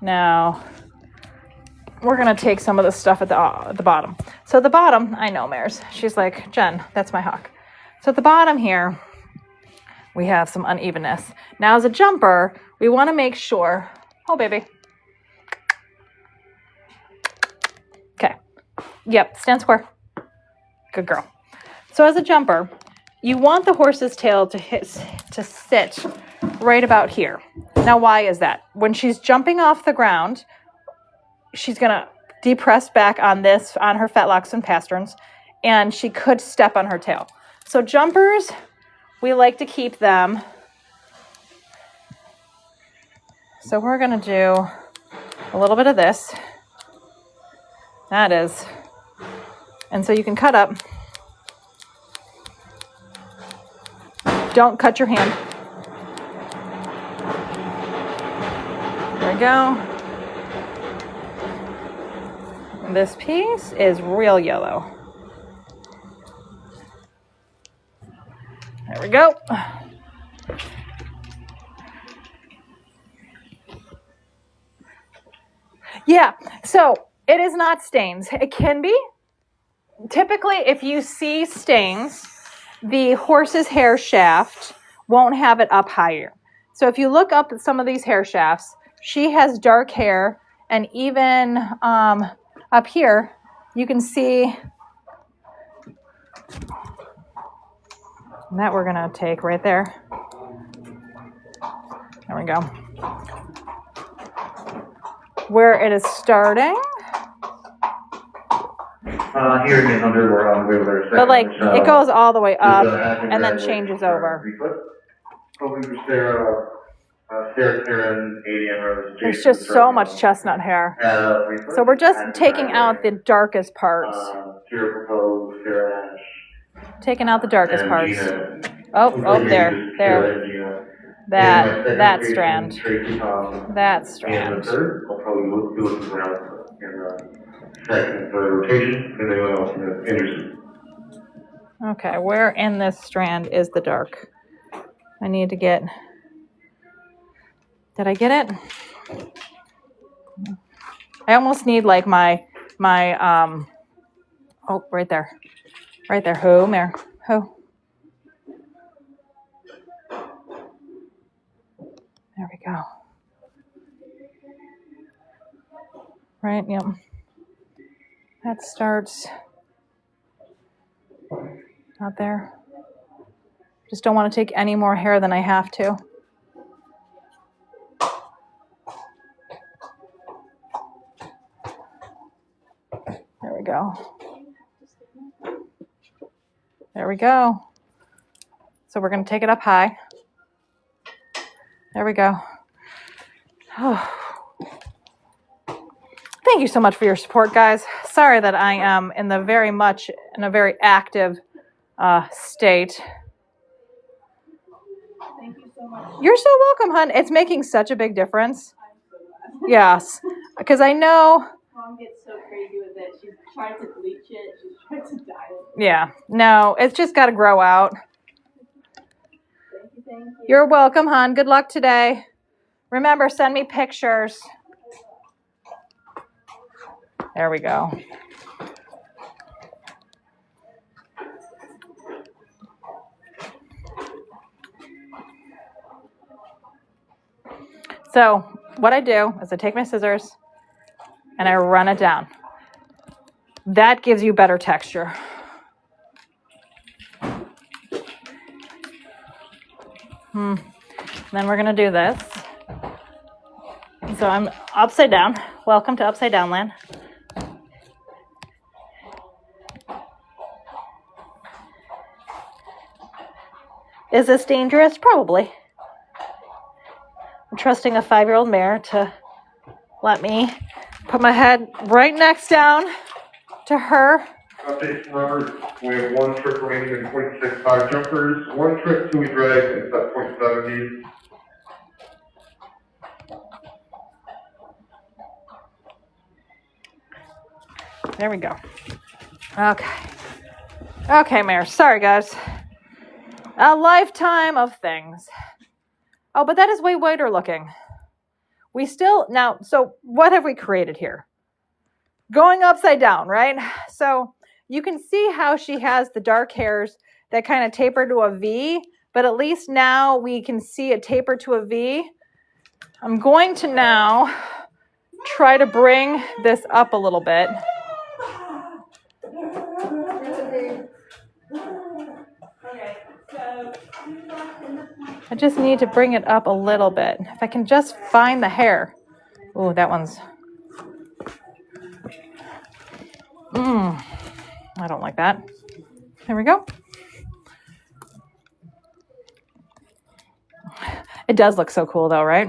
Now, we're gonna take some of the stuff at the bottom. So the bottom, I know Mares, she's like, Jen, that's my hawk. So at the bottom here, we have some unevenness. Now as a jumper, we wanna make sure, oh baby. Okay, yep, stand square. Good girl. So as a jumper, you want the horse's tail to sit right about here. Now, why is that? When she's jumping off the ground, she's going to depress back on her fetlocks and pasterns, and she could step on her tail. So jumpers, we like to keep them. So we're going to do a little bit of this. That is. And so you can cut up. Don't cut your hand. There we go. This piece is real yellow. There we go. Yeah, so it is not stains. It can be. Typically, if you see stains, the horse's hair shaft won't have it up higher. So if you look up at some of these hair shafts, she has dark hair, and even up here, you can see that we're gonna take right there. There we go. Where it is starting. Here again, under where I'm over there. But like, it goes all the way up and then changes over. Hoping to stare Sarah Karen, ADM Rose, There's Jason, just so much chestnut hair. So we're just taking out the darkest parts. Sarah Propose, Sarah Ash. Taking out the darkest and parts. Gina. Oh, there. Sarah and Gina. That strand. Tracy Tom. That And the strand. third, I'll probably be looking around in the second and third rotation, and anyone else in the interested. Okay, where in this strand is the dark? I need to get... Did I get it? I almost need like my oh, right there. Right there. Ho, Mare. Ho. There we go. Right, yep. That starts out there. Just don't want to take any more hair than I have to. There we go. There we go. So we're going to take it up high. There we go. Oh. Thank you so much for your support, guys. Sorry that I am in a very active state. Thank you so much. You're so welcome, hon. It's making such a big difference. Yes, because I know. Mom gets so crazy with it. She's tried to bleach it. She's tried to dye it. Yeah, no, it's just got to grow out. Thank you. You're welcome, hon. Good luck today. Remember, send me pictures. There we go. So what I do is I take my scissors and I run it down. That gives you better texture. Then we're going to do this. So I'm upside down. Welcome to Upside Down Land. Is this dangerous? Probably. I'm trusting a 5-year-old mare to let me put my head right next down to her. Update from Robert. We have one trip remaining in 0.65 jumpers, one trip till we drag and set 0.70. There we go. Okay. Okay, Mare. Sorry, guys. A lifetime of things. Oh, but that is way whiter looking. We still, now, so what have we created here? Going upside down, right? So you can see how she has the dark hairs that kind of taper to a V, but at least now we can see it taper to a V. I'm going to now try to bring this up a little bit. I just need to bring it up a little bit. If I can just find the hair. Oh, that one's... I don't like that. There we go. It does look so cool though, right?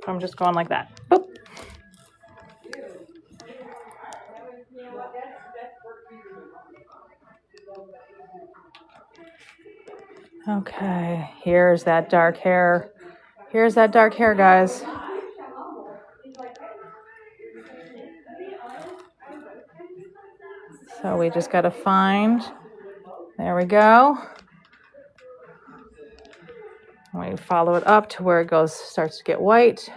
I'm just going like that. Boop. Okay, here's that dark hair. Here's that dark hair, guys. So we just got to find, there we go. We follow it up to where it goes, starts to get white.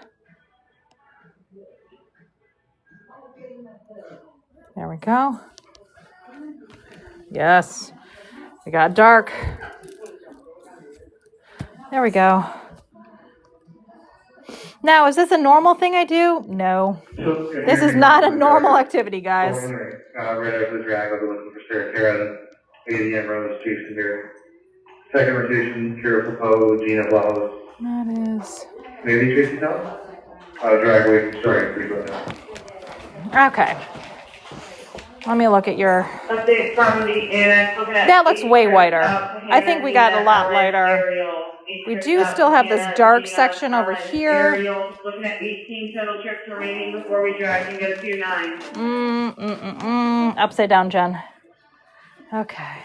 There we go. Yes, we got dark. There we go. Now, is this a normal thing I do? No. This is not a normal activity, guys. Right after the drag, I'll be looking for Sarah Karen, ADM Rose, Jason Derry. Second rotation, Kira Popo, Gina Blavos. That is... Maybe Tracy Thomas? Drag away from starting 3 foot now. Okay. Let me look at your... Update from the annex, looking at... That looks way whiter. out to I think we got a lot Hannah, lighter. Ariel, We 8 do trips still out have to this Hannah, dark Gina, section over here. Ariel, looking at 18 total trips remaining before we drag and go to 9. Upside down, Jen. Okay.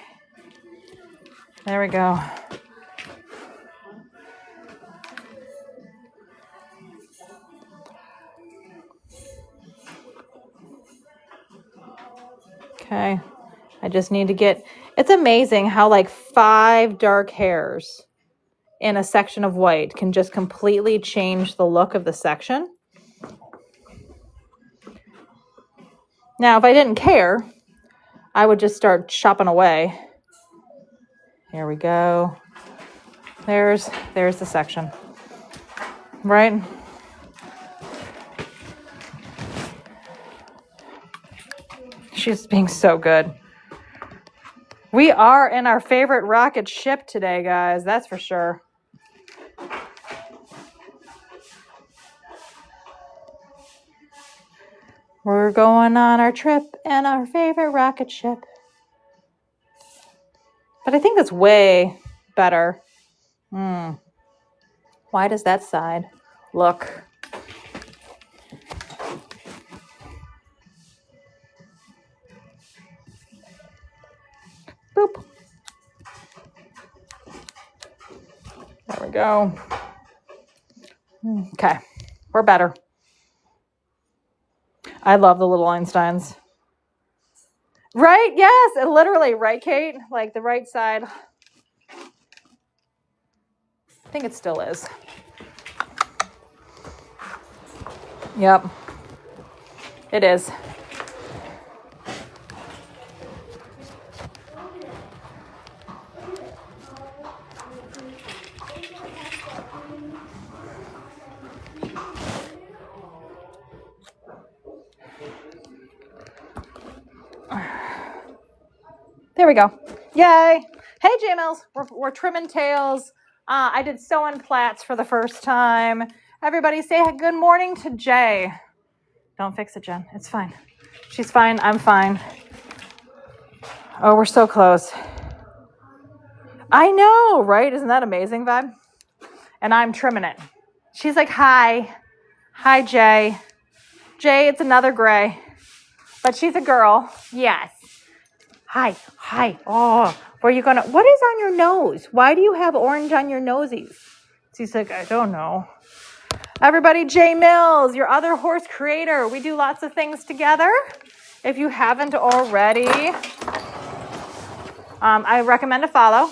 There we go. Okay. I just need to get... It's amazing how like 5 dark hairs in a section of white can just completely change the look of the section. Now, if I didn't care, I would just start chopping away. Here we go. There's the section. Right? She's being so good. We are in our favorite rocket ship today, guys. That's for sure. We're going on our trip in our favorite rocket ship. But I think that's way better. Why does that side look? Boop. There we go. Okay, we're better. I love the little Einsteins. Right? Yes, literally, right, Kate? Like the right side. I think it still is. Yep. It is. There we go. Yay. Hey, J-Mills. We're trimming tails. I did sew-in plaits for the first time. Everybody say good morning to Jay. Don't fix it, Jen. It's fine. She's fine. I'm fine. Oh, we're so close. I know, right? Isn't that amazing, vibe? And I'm trimming it. She's like, hi. Hi, Jay. Jay, it's another gray. But she's a girl. Yes. Hi. Oh, what is on your nose? Why do you have orange on your nosies? She's like, I don't know. Everybody, Jay Mills, your other horse creator. We do lots of things together. If you haven't already, I recommend a follow.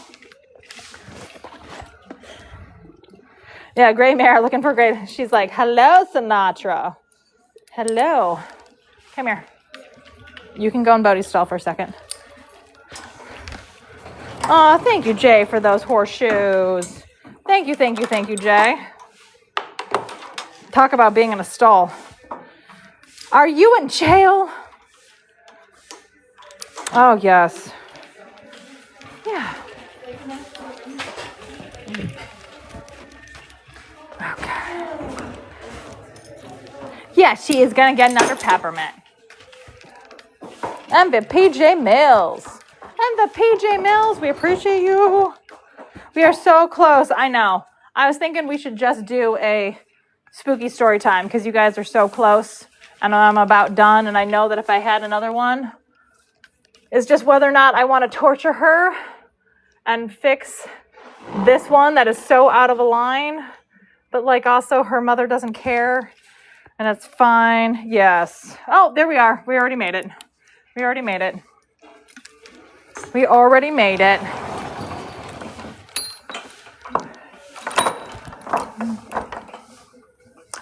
Yeah, gray mare looking for gray. She's like, hello, Sinatra. Hello. Come here. You can go in Bodhi's stall for a second. Oh, thank you, Jay, for those horseshoes. Thank you, Jay. Talk about being in a stall. Are you in jail? Oh, yes. Yeah. Okay. Yeah, she is going to get another peppermint. MVP J Mills. MVP J Mills, we appreciate you. We are so close. I know. I was thinking we should just do a spooky story time because you guys are so close and I'm about done. And I know that if I had another one, it's just whether or not I want to torture her and fix this one that is so out of a line. But like also her mother doesn't care and that's fine. Yes. Oh, there we are. We already made it.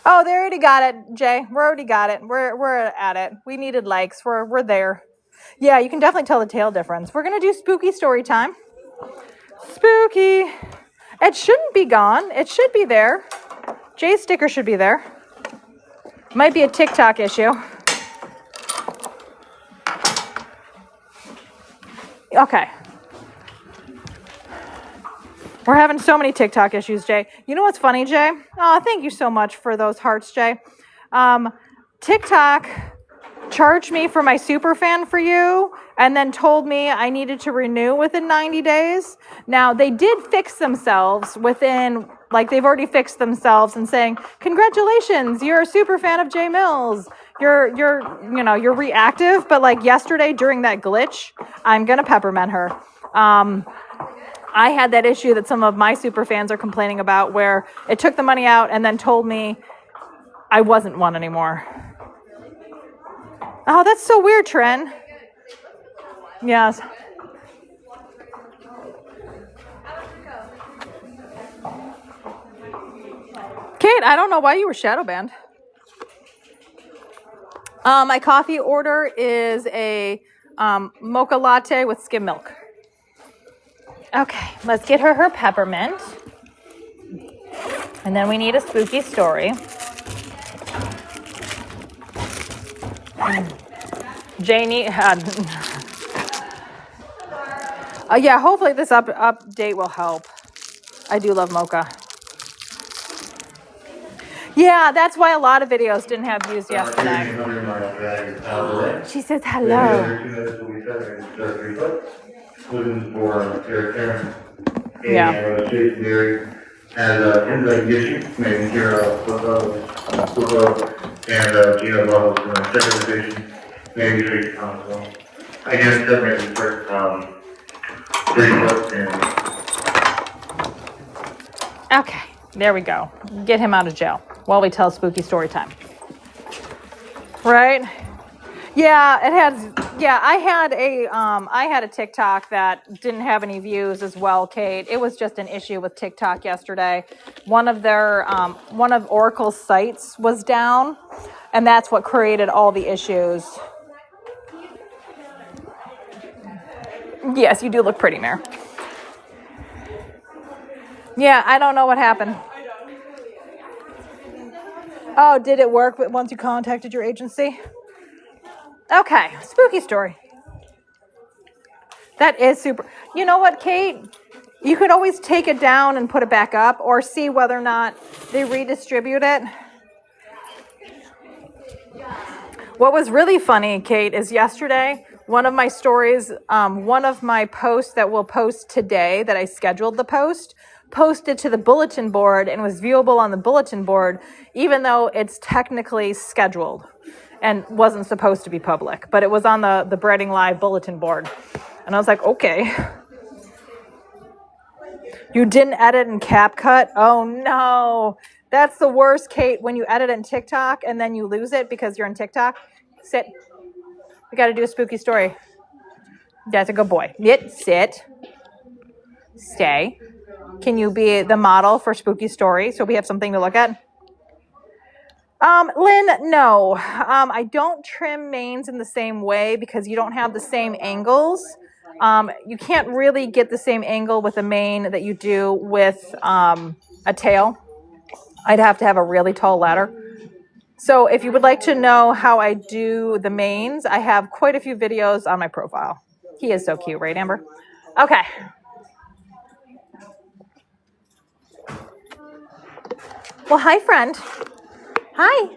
Oh, they already got it, Jay. We already got it. We're at it. We needed likes. We're there. Yeah, you can definitely tell the tail difference. We're gonna do spooky story time. Spooky. It shouldn't be gone. It should be there. Jay's sticker should be there. Might be a TikTok issue. Okay. We're having so many TikTok issues, Jay. You know what's funny, Jay? Oh, thank you so much for those hearts, Jay. TikTok charged me for my super fan for you and then told me I needed to renew within 90 days. Now, they did fix themselves within, like they've already fixed themselves and saying, congratulations, you're a super fan of J Mills. You're reactive. But like yesterday during that glitch, I'm going to peppermint her. I had that issue that some of my super fans are complaining about where it took the money out and then told me I wasn't one anymore. Oh, that's so weird, Tren. Yes. Kate, I don't know why you were shadow banned. My coffee order is a mocha latte with skim milk. Okay, let's get her peppermint. And then we need a spooky story. Janie, yeah, hopefully this update will help. I do love mocha. Yeah, that's why a lot of videos didn't have views yesterday. She says hello. Yeah. And insight issue, making care of and Gina levels in the second division, maybe face council. I guess that maybe first 3 foot and. Okay, there we go. Get him out of jail while we tell spooky story time. Right? Yeah, it has. Yeah, I had a TikTok that didn't have any views as well, Kate. It was just an issue with TikTok yesterday. One of Oracle's sites was down, and that's what created all the issues. Yes, you do look pretty, Mare. Yeah, I don't know what happened. Oh, did it work once you contacted your agency? Okay, spooky story. That is super. You know what, Kate? You could always take it down and put it back up or see whether or not they redistribute it. What was really funny, Kate, is yesterday, one of my stories, one of my posts that we'll post today that I scheduled the post, posted to the bulletin board and was viewable on the bulletin board, even though it's technically scheduled and wasn't supposed to be public, but it was on the Braiding Live bulletin board. And I was like, okay. You didn't edit in CapCut? Oh no. That's the worst, Kate, when you edit in TikTok and then you lose it because you're in TikTok. Sit. We got to do a spooky story. That's a good boy. Sit. Stay. Can you be the model for spooky story so we have something to look at? Lynn, no. I don't trim manes in the same way because you don't have the same angles. You can't really get the same angle with a mane that you do with a tail. I'd have to have a really tall ladder. So if you would like to know how I do the manes, I have quite a few videos on my profile. He is so cute, right, Amber? Okay. Well, hi, friend. Hi.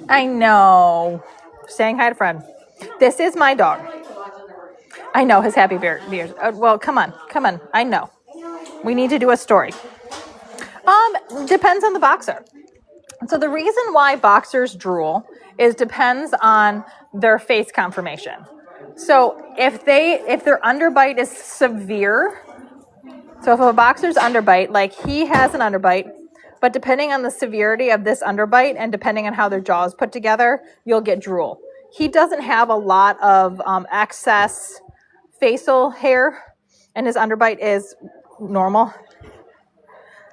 I know. Saying hi to friend. This is my dog. I know his happy beard. Well, come on. I know. We need to do a story. Depends on the boxer. So the reason why boxers drool depends on their face conformation. So if their underbite is severe, so if a boxer's underbite, like he has an underbite, but depending on the severity of this underbite and depending on how their jaw is put together, you'll get drool. He doesn't have a lot of excess facial hair, and his underbite is normal.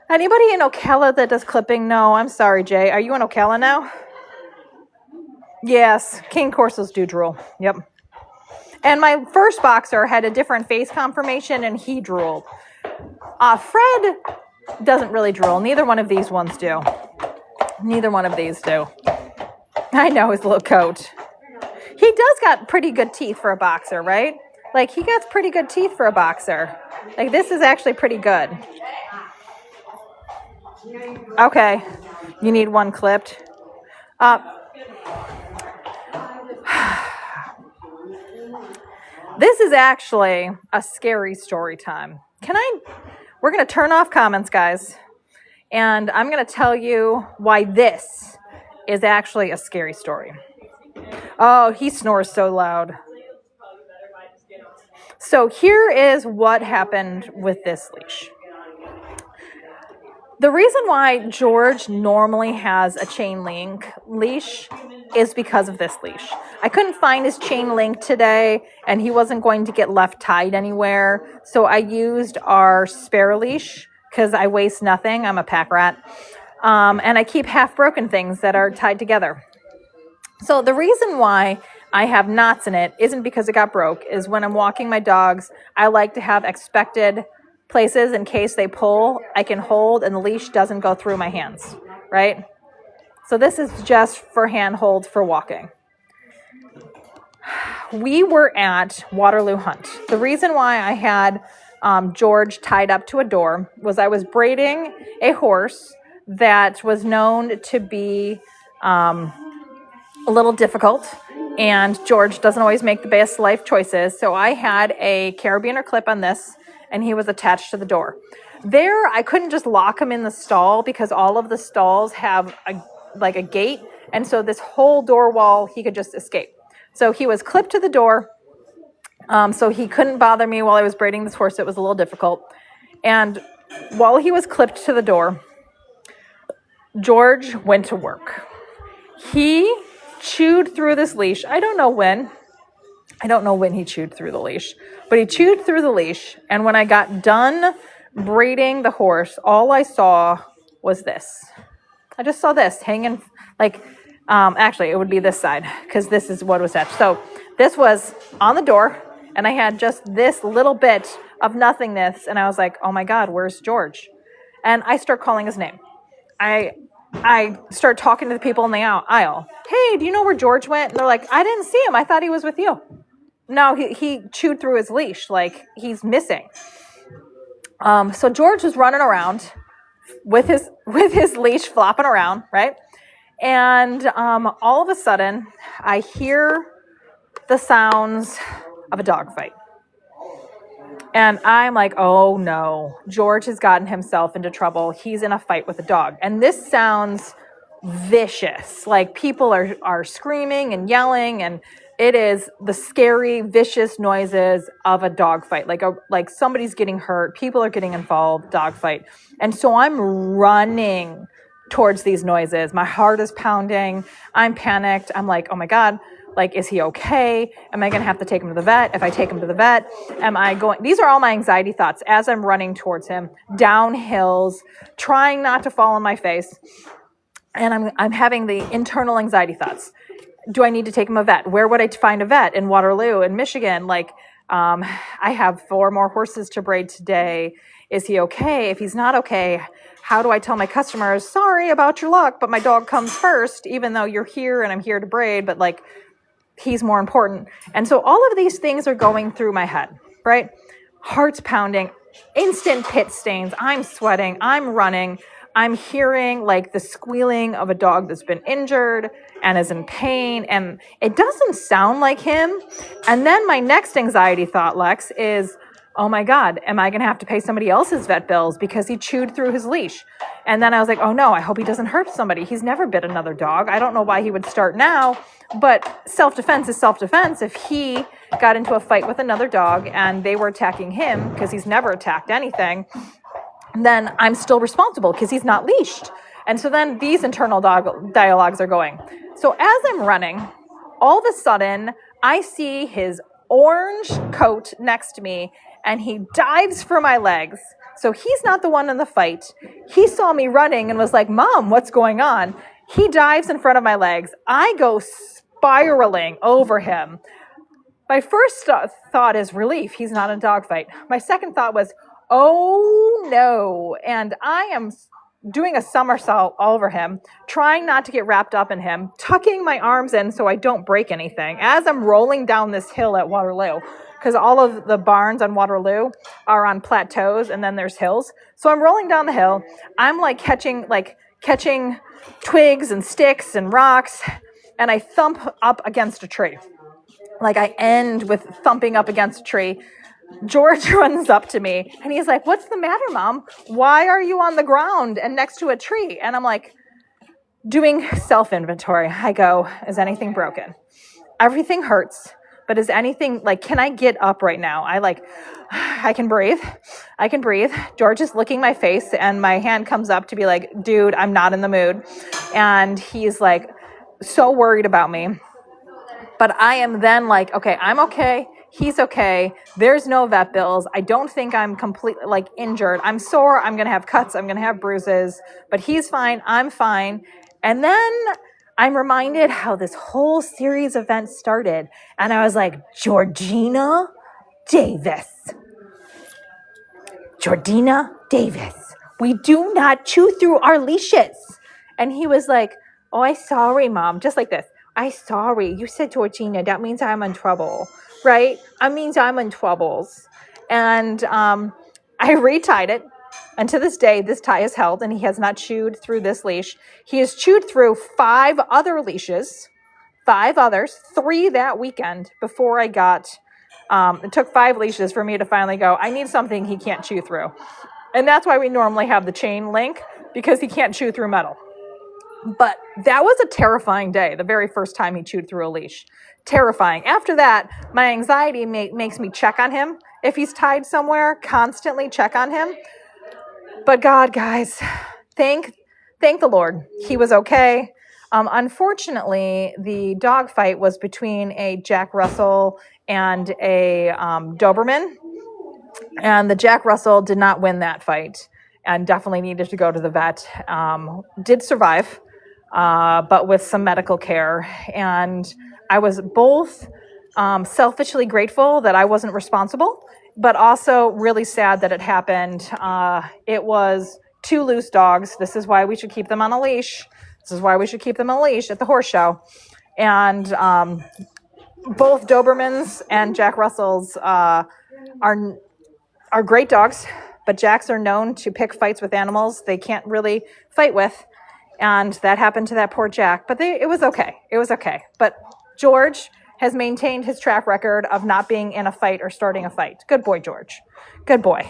Anybody in Ocala that does clipping? No, I'm sorry, Jay. Are you in Ocala now? Yes, King Corsos do drool. Yep. And my first boxer had a different face conformation, and he drooled. Fred doesn't really drool. Neither one of these ones do. Neither one of these do. I know his little coat. He does got pretty good teeth for a boxer, right? Like, he got pretty good teeth for a boxer. Like, this is actually pretty good. Okay. You need one clipped. This is actually a scary story time. We're going to turn off comments, guys, and I'm going to tell you why this is actually a scary story. Oh, he snores so loud. So here is what happened with this leash. The reason why George normally has a chain link leash is because of this leash. I couldn't find his chain link today, and he wasn't going to get left tied anywhere. So I used our spare leash because I waste nothing. I'm a pack rat. And I keep half broken things that are tied together. So the reason why I have knots in it isn't because it got broke, is when I'm walking my dogs, I like to have expected places in case they pull, I can hold and the leash doesn't go through my hands, right? So this is just for handholds for walking. We were at Waterloo Hunt. The reason why I had George tied up to a door was I was braiding a horse that was known to be a little difficult, and George doesn't always make the best life choices. So I had a carabiner clip on this, and he was attached to the door. There, I couldn't just lock him in the stall because all of the stalls have a gate, and so this whole door wall, he could just escape. So he was clipped to the door, so he couldn't bother me while I was braiding this horse. It was a little difficult. And while he was clipped to the door, George went to work. He chewed through this leash. I don't know when he chewed through the leash, but he chewed through the leash. And when I got done braiding the horse, all I saw was this. I just saw this hanging, actually it would be this side because this is what was attached. So this was on the door, and I had just this little bit of nothingness, and I was like, oh my God, where's George? And I start calling his name. I start talking to the people in the aisle. Hey, do you know where George went? And they're like, I didn't see him. I thought he was with you. No, he chewed through his leash. Like, he's missing. So George was running around with his leash flopping around, right? And all of a sudden, I hear the sounds of a dog fight. And I'm like, oh no, George has gotten himself into trouble. He's in a fight with a dog. And this sounds vicious. Like, people are screaming and yelling, and it is the scary, vicious noises of a dog fight. Like somebody's getting hurt, people are getting involved, dog fight. And so I'm running towards these noises. My heart is pounding. I'm panicked. I'm like, oh my God. Like, is he okay? Am I going to have to take him to the vet? If I take him to the vet, these are all my anxiety thoughts as I'm running towards him, down hills, trying not to fall on my face. And I'm having the internal anxiety thoughts. Do I need to take him to a vet? Where would I find a vet? In Waterloo, in Michigan? I have 4 more horses to braid today. Is he okay? If he's not okay, how do I tell my customers, sorry about your luck, but my dog comes first, even though you're here and I'm here to braid, but he's more important. And so all of these things are going through my head, right? Heart's pounding, instant pit stains. I'm sweating. I'm running. I'm hearing the squealing of a dog that's been injured and is in pain. And it doesn't sound like him. And then my next anxiety thought, Lex, is, oh my God, am I going to have to pay somebody else's vet bills because he chewed through his leash? And then I was like, oh no, I hope he doesn't hurt somebody. He's never bit another dog. I don't know why he would start now, but self-defense is self-defense. If he got into a fight with another dog and they were attacking him because he's never attacked anything, then I'm still responsible because he's not leashed. And so then these internal dialogues are going. So as I'm running, all of a sudden I see his orange coat next to me, and he dives for my legs. So he's not the one in the fight. He saw me running and was like, Mom, what's going on? He dives in front of my legs. I go spiraling over him. My first thought is relief. He's not in a dogfight. My second thought was, oh no. And I am doing a somersault over him, trying not to get wrapped up in him, tucking my arms in so I don't break anything as I'm rolling down this hill at Waterloo, because all of the barns on Waterloo are on plateaus and then there's hills. So I'm rolling down the hill. I'm catching twigs and sticks and rocks, and I thump up against a tree. Like I end with thumping up against a tree. George runs up to me and he's like, "What's the matter, Mom? Why are you on the ground and next to a tree?" And I'm like, doing self-inventory. I go, "Is anything broken? Everything hurts, but is anything, like, can I get up right now?" I can breathe. I can breathe. George is licking my face and my hand comes up to be like, "Dude, I'm not in the mood." And he's like so worried about me. But I am then like, okay, I'm okay. He's okay. There's no vet bills. I don't think I'm completely like injured. I'm sore. I'm going to have cuts. I'm going to have bruises, but he's fine. I'm fine. And then I'm reminded how this whole series of events started. And I was like, Georgina Davis. Georgina Davis. We do not chew through our leashes. And he was like, "Oh, I sorry, Mom." Just like this. "I sorry. You said Georgina. That means I'm in trouble, right? That means I'm in troubles." And I retied it. And to this day, this tie is held and he has not chewed through this leash. He has chewed through 5 other leashes, 5 others, 3 that weekend before I got, it took 5 leashes for me to finally go, I need something he can't chew through. And that's why we normally have the chain link, because he can't chew through metal. But that was a terrifying day, the very first time he chewed through a leash. Terrifying. After that, my anxiety makes me check on him. If he's tied somewhere, constantly check on him. But God, guys, thank the Lord. He was okay. Unfortunately, the dog fight was between a Jack Russell and a Doberman. And the Jack Russell did not win that fight and definitely needed to go to the vet. Did survive, but with some medical care. And I was both selfishly grateful that I wasn't responsible, but also really sad that it happened. It was 2 loose dogs. This is why we should keep them on a leash. This is why we should keep them on a leash at the horse show. And both Dobermans and Jack Russells are great dogs, but Jacks are known to pick fights with animals they can't really fight with. And that happened to that poor Jack, but it was okay. It was okay. But George has maintained his track record of not being in a fight or starting a fight. Good boy, George. Good boy.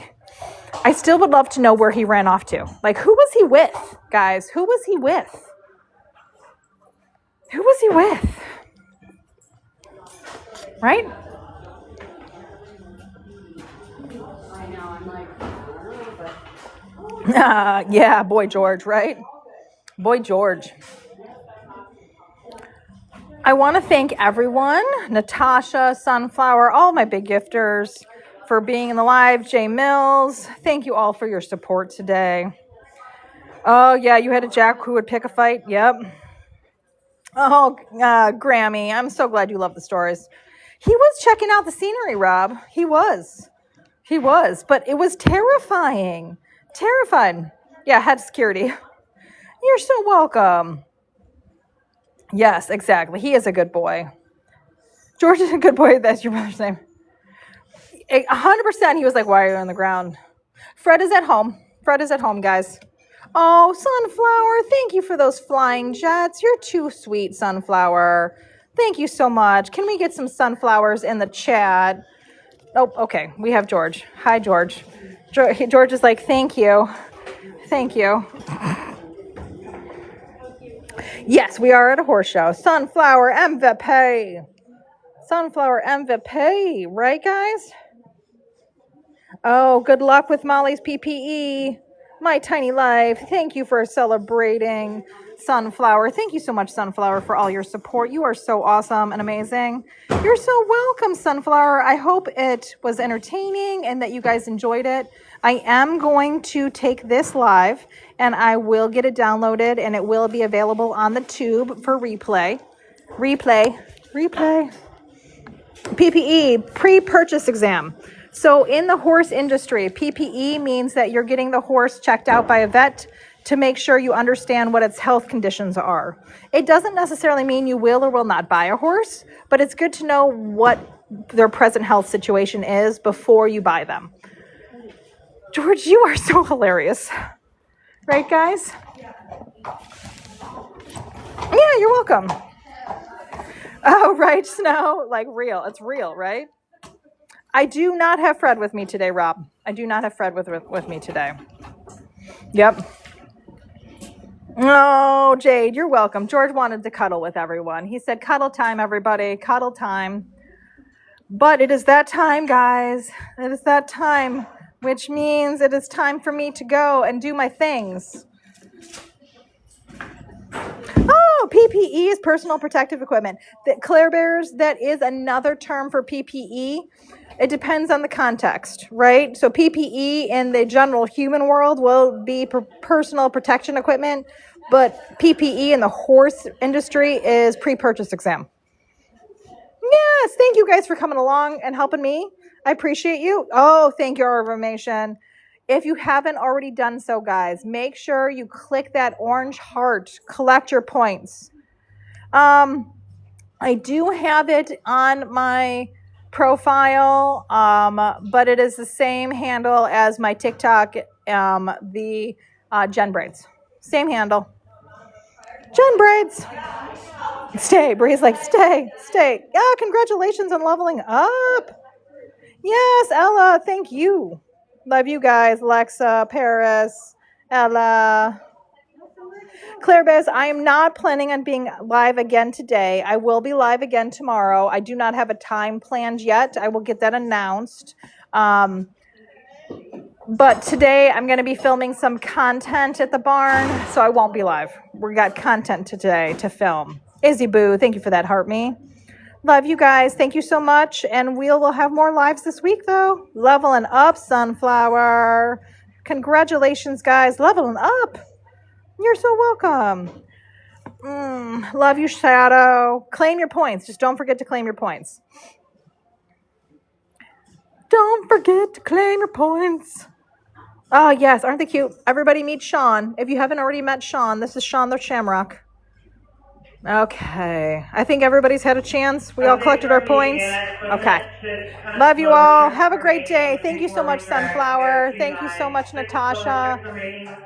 I still would love to know where he ran off to. Like, who was he with, guys? Who was he with? Who was he with? Right? I know, I'm like, I don't know, but... Yeah, boy George, right? Boy George. I want to thank everyone, Natasha, Sunflower, all my big gifters for being in the live, Jay Mills. Thank you all for your support today. Oh, yeah, you had a Jack who would pick a fight? Yep. Oh, Grammy, I'm so glad you love the stories. He was checking out the scenery, Rob. He was, but it was terrifying. Terrifying. Yeah, head security. You're so welcome. Yes, exactly. He is a good boy. George is a good boy. That's your brother's name. 100% he was like, "Why are you on the ground?" Fred is at home. Fred is at home, guys. Oh, Sunflower, thank you for those flying jets. You're too sweet, Sunflower. Thank you so much. Can we get some sunflowers in the chat? Oh, okay. We have George. Hi, George. George is like, thank you. Thank you. Yes, we are at a horse show. Sunflower MVP. Sunflower MVP. Right, guys? Oh, good luck with Molly's PPE. My tiny life. Thank you for celebrating, Sunflower. Thank you so much, Sunflower, for all your support. You are so awesome and amazing. You're so welcome, Sunflower. I hope it was entertaining and that you guys enjoyed it. I am going to take this live and I will get it downloaded and it will be available on the tube for replay. Replay. PPE, pre-purchase exam. So in the horse industry, PPE means that you're getting the horse checked out by a vet to make sure you understand what its health conditions are. It doesn't necessarily mean you will or will not buy a horse, but it's good to know what their present health situation is before you buy them. George, you are so hilarious. Right, guys? Yeah, you're welcome. Oh, right, Snow. Like real. It's real, right? I do not have Fred with me today, Rob. I do not have Fred with me today. Yep. Oh, Jade, you're welcome. George wanted to cuddle with everyone. He said, cuddle time, everybody. Cuddle time. But it is that time, guys. It is that time, which means it is time for me to go and do my things. Oh, PPE is personal protective equipment. Claire Bears, that is another term for PPE. It depends on the context, right? So PPE in the general human world will be personal protection equipment, but PPE in the horse industry is pre-purchase exam. Yes, thank you guys for coming along and helping me. I appreciate you. Oh, thank you, information. If you haven't already done so, guys, make sure you click that orange heart. Collect your points. I do have it on my profile, but it is the same handle as my TikTok, the JenBraids. Same handle. JenBraids. Stay. Bree's like, stay. Yeah, congratulations on leveling up. Yes, Ella, thank you. Love you guys. Alexa, Paris, Ella. Claire Bez, I am not planning on being live again today. I will be live again tomorrow. I do not have a time planned yet. I will get that announced. But today I'm going to be filming some content at the barn, so I won't be live. We got content today to film. Izzy Boo, thank you for that, Heart Me. Love you guys. Thank you so much. And we will have more lives this week, though. Leveling up, Sunflower. Congratulations, guys. Leveling up. You're so welcome. Love you, Shadow. Claim your points. Just don't forget to claim your points. Don't forget to claim your points. Oh, yes. Aren't they cute? Everybody meet Sean. If you haven't already met Sean, this is Sean the Shamrock. Okay. I think everybody's had a chance. We all collected our points. Okay. Love you all. Have a great day. Thank you so much, Sunflower. Thank you so much, Natasha.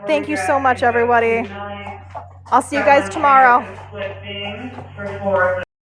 Thank you so much, everybody. I'll see you guys tomorrow.